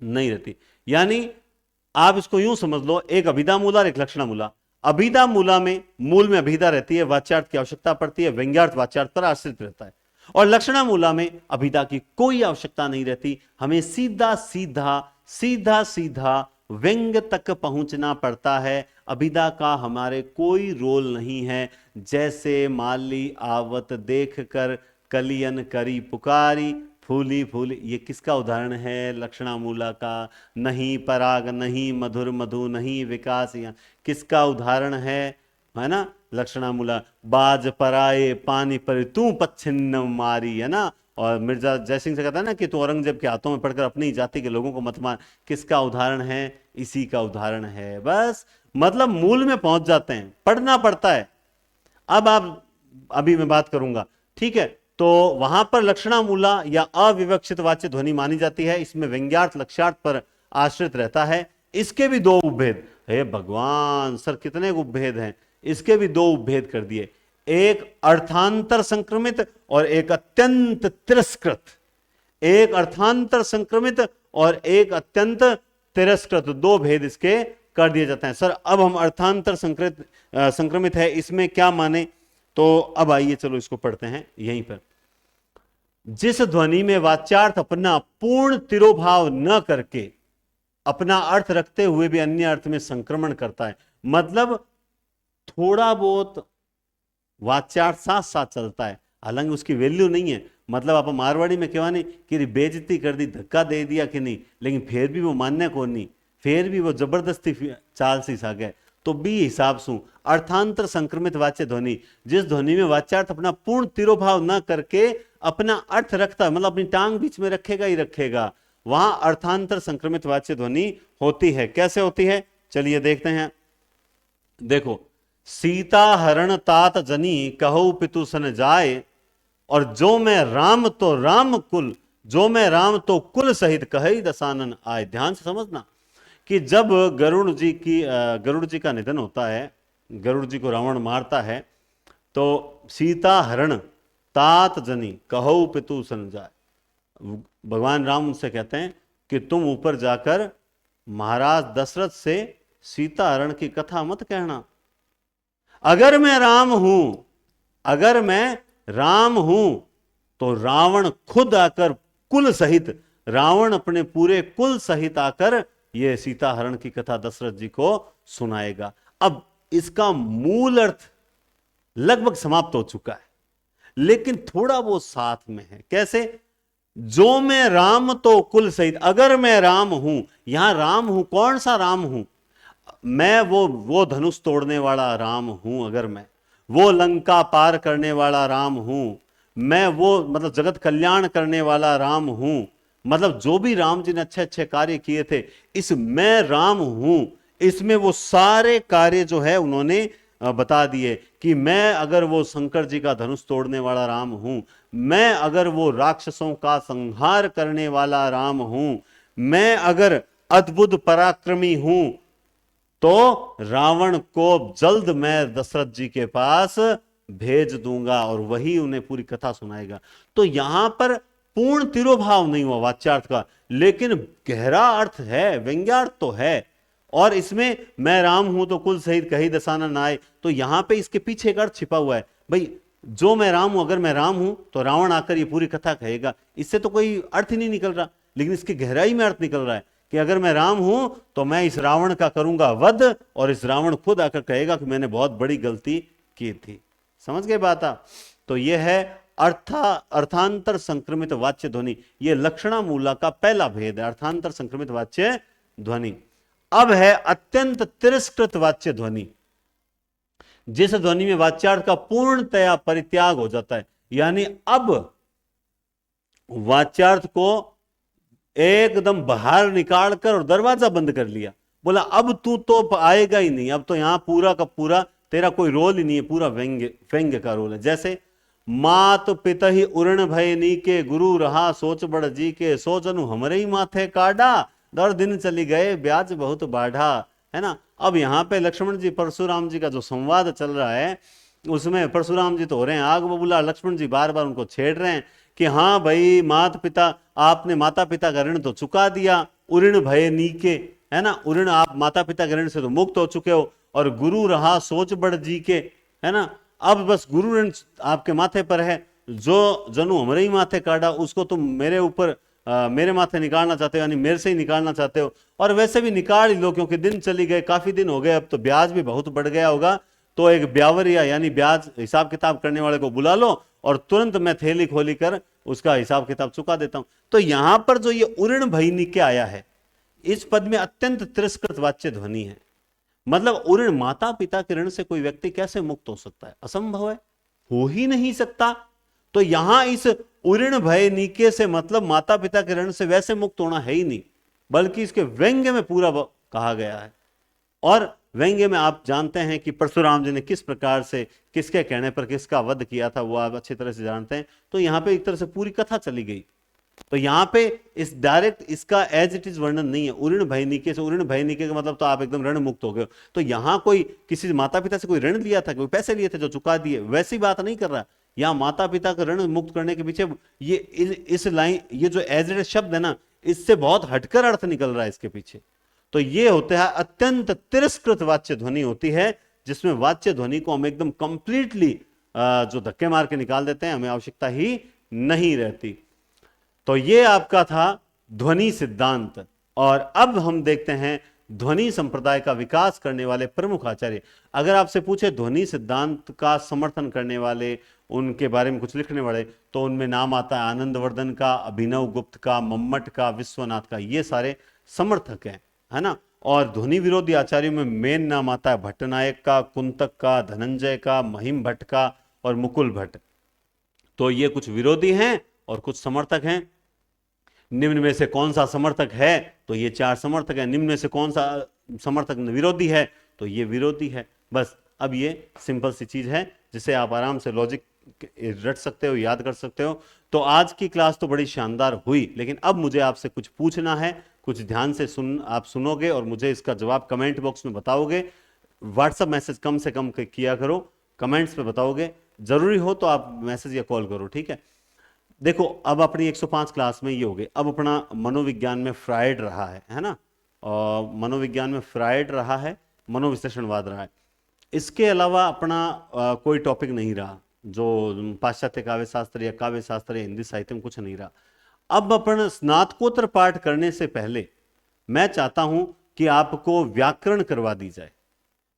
Speaker 1: नहीं रहती, यानी आप इसको यूं समझ लो, एक अभिधा मूला और एक लक्षणा मूला। अभिधा मूला में मूल में अभिधा रहती है, वाच्यार्थ की आवश्यकता पड़ती है, व्यंग्यार्थ वाच्यार्थ पर आश्रित रहता है। और लक्षणा मूला में अभिधा की कोई आवश्यकता नहीं रहती, हमें सीधा सीधा सीधा सीधा व्यंग तक पहुंचना पड़ता है। अभिधा का हमारे कोई रोल नहीं है। जैसे माली आवत देख कर कलियन करी पुकारी, फूली फूली, ये किसका उदाहरण है? लक्षणामूला का। नहीं पराग, नहीं मधुर मधु, नहीं विकास, यहाँ किसका उदाहरण है ना? लक्षणामूला। बाज पराए पानी पर तू पच्छिन्न मारी, है ना। और मिर्जा जयसिंह से कहता है ना कि तू औरंगजेब के हाथों में पड़कर अपनी जाति के लोगों को मत मार, किसका उदाहरण है? इसी का उदाहरण है। बस मतलब मूल में पहुंच जाते हैं, पढ़ना पड़ता है। अब आप, अभी मैं बात करूंगा, ठीक है, तो वहां पर लक्षणामूला या अविवक्षित वाच्य ध्वनि मानी जाती है, इसमें व्यंग्यार्थ लक्ष्यार्थ पर आश्रित रहता है। इसके भी दो उपभेद। हे भगवान सर, कितने उपभेद हैं! इसके भी दो उपभेद कर दिए, एक अर्थांतर संक्रमित और एक अत्यंत तिरस्कृत। एक अर्थांतर संक्रमित और एक अत्यंत तिरस्कृत, दो भेद इसके कर दिए जाते हैं। सर अब हम अर्थांतर संक्रमित है, इसमें क्या माने? तो अब आइए चलो इसको पढ़ते हैं यहीं पर। जिस ध्वनि में वाच्यार्थ अपना पूर्ण तिरोभाव न करके अपना अर्थ रखते हुए भी अन्य अर्थ में संक्रमण करता है, मतलब थोड़ा बहुत वाच्यार्थ साथ साथ चलता है, हालांकि उसकी वैल्यू नहीं है। मतलब आप मारवाड़ी में कहवा नहीं कि बेइज्जती कर दी, धक्का दे दिया कि नहीं, लेकिन फिर भी वो मान्य को नहीं, फिर भी वो जबरदस्ती चाल सी सा गए। तो बी हिसाब सु अर्थांतर संक्रमित वाच्य ध्वनि, जिस ध्वनि में वाच्यार्थ अपना पूर्ण तिरोभाव न करके अपना अर्थ रखता है, मतलब अपनी टांग बीच में रखेगा ही रखेगा, वहां अर्थांतर संक्रमित वाच्य ध्वनि होती है। कैसे होती है? चलिए देखते हैं। देखो, सीता हरण तात जनी कहो पितु सन जाए, और जो मैं राम तो राम कुल, जो मैं राम तो कुल सहित कही दसानन आए। ध्यान से समझना कि जब गरुड़ जी का निधन होता है, गरुड़ जी को रावण मारता है, तो सीता हरण तात जनी कहो पितु सन जाए, भगवान राम उनसे कहते हैं कि तुम ऊपर जाकर महाराज दशरथ से सीता हरण की कथा मत कहना। अगर मैं राम हूं, अगर मैं राम हूं, तो रावण खुद आकर कुल सहित, रावण अपने पूरे कुल सहित आकर यह सीता हरण की कथा दशरथ जी को सुनाएगा। अब इसका मूल अर्थ लगभग समाप्त हो चुका है, लेकिन थोड़ा वो साथ में है। कैसे? जो मैं राम तो कुल सहित, अगर मैं राम हूं, यहां राम हूं, कौन सा राम हूं? मैं वो धनुष तोड़ने वाला राम हूं, अगर मैं वो लंका पार करने वाला राम हूं, मैं वो मतलब जगत कल्याण करने वाला राम हूं, मतलब जो भी राम जी ने अच्छे अच्छे कार्य किए थे, इस मैं राम हूं, इसमें वो सारे कार्य जो है उन्होंने बता दिए कि मैं अगर वो शंकर जी का धनुष तोड़ने वाला राम हूं, मैं अगर वो राक्षसों का संहार करने वाला राम हूं, मैं अगर अद्भुत पराक्रमी हूं, तो रावण को जल्द मैं दशरथ जी के पास भेज दूंगा और वही उन्हें पूरी कथा सुनाएगा। तो यहां पर पूर्ण तिरोभाव नहीं हुआ वाच्यार्थ का, लेकिन गहरा अर्थ है, व्यंग्यार्थ तो है। और इसमें मैं राम हूं तो कुल सहित कही दसाना ना आए, तो यहां पे इसके पीछे एक अर्थ छिपा हुआ है। भाई जो मैं राम हूं, अगर मैं राम हूं तो रावण आकर ये पूरी कथा कहेगा, इससे तो कोई अर्थ ही नहीं निकल रहा, लेकिन इसकी गहराई में अर्थ निकल रहा है कि अगर मैं राम हूं तो मैं इस रावण का करूंगा वध, और इस रावण खुद आकर कहेगा कि मैंने बहुत बड़ी गलती की थी। समझ गए बात आप? तो यह है अर्थांतर संक्रमित वाच्य ध्वनि। यह लक्षणा मूला का पहला भेद है, अर्थांतर संक्रमित वाच्य ध्वनि। अब है अत्यंत तिरस्कृत वाच्य ध्वनि, जिस ध्वनि में वाच्यार्थ का पूर्णतया परित्याग हो जाता है। यानी अब वाच्यार्थ को एकदम बाहर निकालकर और दरवाजा बंद कर लिया, बोला अब तू तो आएगा ही नहीं, अब तो यहां पूरा का पूरा तेरा कोई रोल ही नहीं है, पूरा व्यंग्य का रोल है। जैसे मात पिता ही उरण भय नी के, गुरु रहा सोच बड़ जी के, सो जनु हमरे ही माथे काढ़ा, 10 दिन चली गए ब्याज बहुत बाढ़ा, है ना। अब यहां पे लक्ष्मण जी परशुराम जी का जो संवाद चल रहा है, उसमें परशुराम जी तो हो रहे हैं आग बबूला, लक्ष्मण जी बार बार उनको छेड़ रहे हैं कि हाँ भाई माता पिता, आपने माता पिता का ऋण तो चुका दिया, उऋण भय नीके, है ना, उऋण आप माता पिता के ऋण से तो मुक्त हो चुके हो, और गुरु रहा सोच बड़ जी के, है ना, अब बस गुरु ऋण आपके माथे पर है, जो जनु हमारे ही माथे काटा उसको तुम मेरे ऊपर मेरे माथे निकालना चाहते हो, यानी मेरे से ही निकालना चाहते हो, और वैसे भी निकाल ही लो क्योंकि दिन चली गए, काफी दिन हो गए, अब तो ब्याज भी बहुत बढ़ गया होगा, तो एक ब्यावरिया यानी ब्याज हिसाब किताब करने वाले को बुला लो और तुरंत मैं थैली खोली कर उसका हिसाब किताब चुका देता हूं। तो यहां पर जो ये उऋण भयनी के आया है, इस पद में अत्यंत तिरस्कृत वाच्य ध्वनि है। मतलब उऋण, माता पिता के ऋण से कोई व्यक्ति कैसे मुक्त हो सकता है? असंभव है, हो ही नहीं सकता। तो यहां इस उऋण भय नीके से मतलब माता पिता के ऋण से वैसे मुक्त होना है ही नहीं, बल्कि इसके व्यंग्य में पूरा कहा गया है। और व्यंग्य में आप जानते हैं कि परशुराम जी ने किस प्रकार से किसके कहने पर किसका वध किया था, वो आप अच्छी तरह से जानते हैं। तो यहां पे एक तरह से पूरी कथा चली गई। तो यहां पे इस डायरेक्ट इसका एज इट इज वर्णन नहीं है। उऋण भय नीके से, उऋण भय नीके का मतलब तो आप एकदम ऋण मुक्त हो गए। तो यहां कोई किसी माता पिता से कोई ऋण लिया था, कोई पैसे लिए थे जो चुका दिए, वैसी बात नहीं कर रहा। यहां माता पिता का ऋण मुक्त करने के पीछे ये इस लाइन, ये जो एज इट इज शब्द है ना, इससे बहुत हटकर अर्थ निकल रहा है इसके पीछे। तो ये होता है अत्यंत तिरस्कृत वाच्य ध्वनि होती है, जिसमें वाच्य ध्वनि को हम एकदम कंप्लीटली जो धक्के मार के निकाल देते हैं, हमें आवश्यकता ही नहीं रहती। तो ये आपका था ध्वनि सिद्धांत। और अब हम देखते हैं ध्वनि संप्रदाय का विकास करने वाले प्रमुख आचार्य। अगर आपसे पूछे ध्वनि सिद्धांत का समर्थन करने वाले, उनके बारे में कुछ लिखने वाले, तो उनमें नाम आता है आनंदवर्धन का, अभिनव गुप्त का, मम्मट का, विश्वनाथ का। ये सारे समर्थक हैं, है ना। और ध्वनि विरोधी आचार्यों में मेन नाम आता है भट्टनायक का, कुंतक का, धनंजय का, महिम भट्ट का और मुकुल भट्ट। तो ये कुछ विरोधी हैं और कुछ समर्थक हैं। निम्न में से कौन सा समर्थक है? तो ये 4 समर्थक हैं। निम्न में से कौन सा समर्थक विरोधी है? तो ये विरोधी है। बस अब ये सिंपल सी चीज है जिसे आप आराम से लॉजिक रट सकते हो, याद कर सकते हो। तो आज की क्लास तो बड़ी शानदार हुई, लेकिन अब मुझे आपसे कुछ पूछना है, कुछ ध्यान से आप सुनोगे और मुझे इसका जवाब कमेंट बॉक्स में बताओगे। व्हाट्सएप मैसेज कम से कम किया करो, कमेंट्स पे बताओगे। जरूरी हो तो आप मैसेज या कॉल करो, ठीक है। देखो अब अपनी 105 क्लास में ये हो गए। अब अपना मनोविज्ञान में फ्रायड रहा है ना। और मनोविज्ञान में फ्रायड रहा है, मनोविश्लेषणवाद रहा है। इसके अलावा अपना कोई टॉपिक नहीं रहा, जो पाश्चात्य काव्य शास्त्र या काव्य शास्त्र या हिंदी साहित्य में कुछ नहीं रहा। अब अपन स्नातकोत्तर पाठ करने से पहले मैं चाहता हूं कि आपको व्याकरण करवा दी जाए।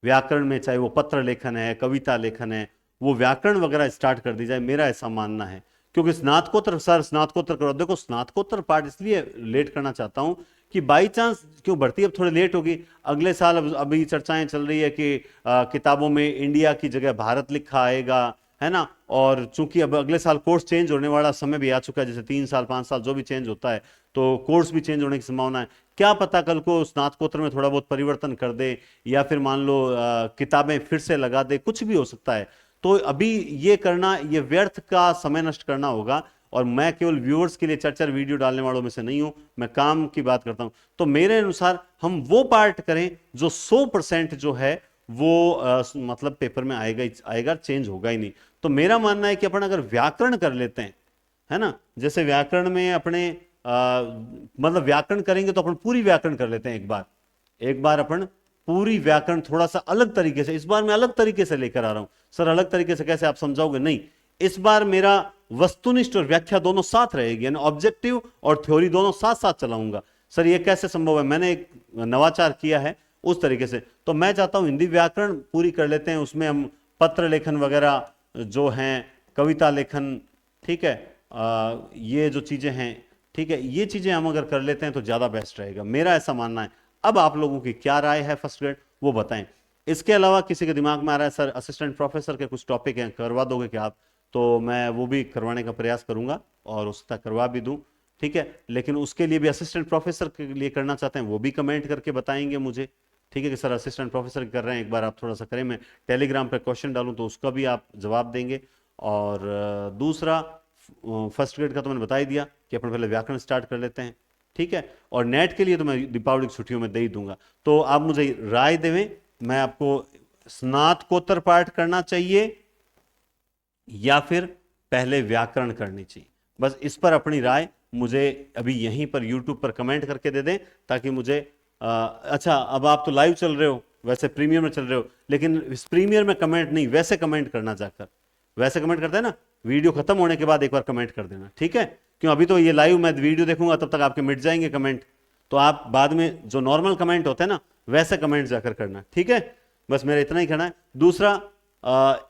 Speaker 1: व्याकरण में चाहे वो पत्र लेखन है, कविता लेखन है, वो व्याकरण वगैरह स्टार्ट कर दी जाए, मेरा ऐसा मानना है। क्योंकि स्नातकोत्तर, सर स्नातकोत्तर करो, देखो स्नातकोत्तर पाठ इसलिए लेट करना चाहता हूं कि बाई चांस क्यों भर्ती अब थोड़ी लेट होगी, अगले साल अभी चर्चाएं चल रही है कि किताबों में इंडिया की जगह भारत लिखा आएगा, है ना। और चूंकि अब अगले साल कोर्स चेंज होने वाला समय भी आ चुका है, जैसे 3 साल 5 साल जो भी चेंज होता है, तो कोर्स भी चेंज होने की संभावना है। क्या पता कल को स्नातकोत्तर में थोड़ा बहुत परिवर्तन कर दे, या फिर मान लो किताबें फिर से लगा दे, कुछ भी हो सकता है। तो अभी ये करना, ये व्यर्थ का समय नष्ट करना होगा। और मैं केवल व्यूअर्स के लिए चर्चा वीडियो डालने वालों में से नहीं हूं, मैं काम की बात करता हूं। तो मेरे अनुसार हम वो पार्ट करें जो 100% जो है वो मतलब पेपर में आएगा आएगा, चेंज होगा ही नहीं। तो मेरा मानना है कि अपन अगर व्याकरण कर लेते हैं, है ना, जैसे व्याकरण में अपने मतलब व्याकरण करेंगे तो अपन पूरी व्याकरण कर लेते हैं एक बार अपन पूरी व्याकरण थोड़ा सा अलग तरीके से, इस बार मैं अलग तरीके से लेकर आ रहा हूं। सर अलग तरीके से कैसे, आप समझाओगे? नहीं, इस बार मेरा वस्तुनिष्ठ और व्याख्या दोनों साथ रहेगी, यानी ऑब्जेक्टिव और थ्योरी दोनों साथ साथ चलाऊंगा। सर ये कैसे संभव है? मैंने एक नवाचार किया है उस तरीके से। तो मैं चाहता हूं हिंदी व्याकरण पूरी कर लेते हैं, उसमें हम पत्र लेखन वगैरह जो हैं, कविता लेखन, ठीक है, ये जो चीजें हैं, ठीक है, ये चीजें हम अगर कर लेते हैं तो ज्यादा बेस्ट रहेगा, मेरा ऐसा मानना है। अब आप लोगों की क्या राय है फर्स्ट ग्रेड, वो बताएं। इसके अलावा किसी के दिमाग में आ रहा है सर असिस्टेंट प्रोफेसर के कुछ टॉपिक हैं, करवा दोगे क्या आप? तो मैं वो भी करवाने का प्रयास करूंगा और उसका करवा भी दूं, ठीक है। लेकिन उसके लिए भी असिस्टेंट प्रोफेसर के लिए करना चाहते हैं, वो भी कमेंट करके बताएंगे मुझे, ठीक है, कि सर असिस्टेंट प्रोफेसर कर रहे हैं, एक बार आप थोड़ा सा करें। मैं टेलीग्राम पर क्वेश्चन डालूं तो उसका भी आप जवाब देंगे। और दूसरा फर्स्ट ग्रेड का तो मैंने बता ही दिया कि अपन पहले व्याकरण स्टार्ट कर लेते हैं, ठीक है। और नेट के लिए तो मैं दीपावली की छुट्टियों में दे ही दूंगा। तो आप मुझे राय देवें, मैं आपको स्नातकोत्तर पाठ करना चाहिए या फिर पहले व्याकरण करनी चाहिए, बस इस पर अपनी राय मुझे अभी यहीं पर यूट्यूब पर कमेंट करके दे दें, ताकि मुझे अच्छा, अब आप तो लाइव चल रहे हो, वैसे प्रीमियर में चल रहे हो, लेकिन इस प्रीमियर में कमेंट नहीं, वैसे कमेंट करना, जाकर वैसे कमेंट करते हैं ना, वीडियो खत्म होने के बाद एक बार कमेंट कर देना, ठीक है। क्यों, अभी तो ये लाइव मैं वीडियो देखूंगा, तब तक आपके मिट जाएंगे कमेंट, तो आप बाद में जो नॉर्मल कमेंट होते हैं ना, वैसे कमेंट जाकर करना, ठीक है। बस मेरा इतना ही कहना है। दूसरा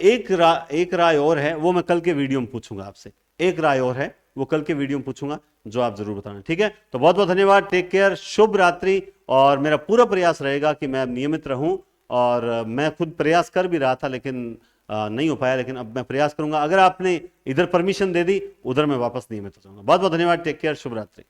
Speaker 1: एक राय और है, वो मैं कल के वीडियो में पूछूंगा आपसे, एक राय और है वो कल के वीडियो में पूछूंगा, जो आप जरूर बताना, ठीक है। तो बहुत बहुत धन्यवाद, टेक केयर, शुभ रात्रि। और मेरा पूरा प्रयास रहेगा कि मैं नियमित रहूं, और मैं खुद प्रयास कर भी रहा था, लेकिन नहीं हो पाया, लेकिन अब मैं प्रयास करूंगा। अगर आपने इधर परमिशन दे दी, उधर मैं वापस नियमित हो जाऊंगा। बहुत बहुत धन्यवाद, टेक केयर, शुभ रात्रि।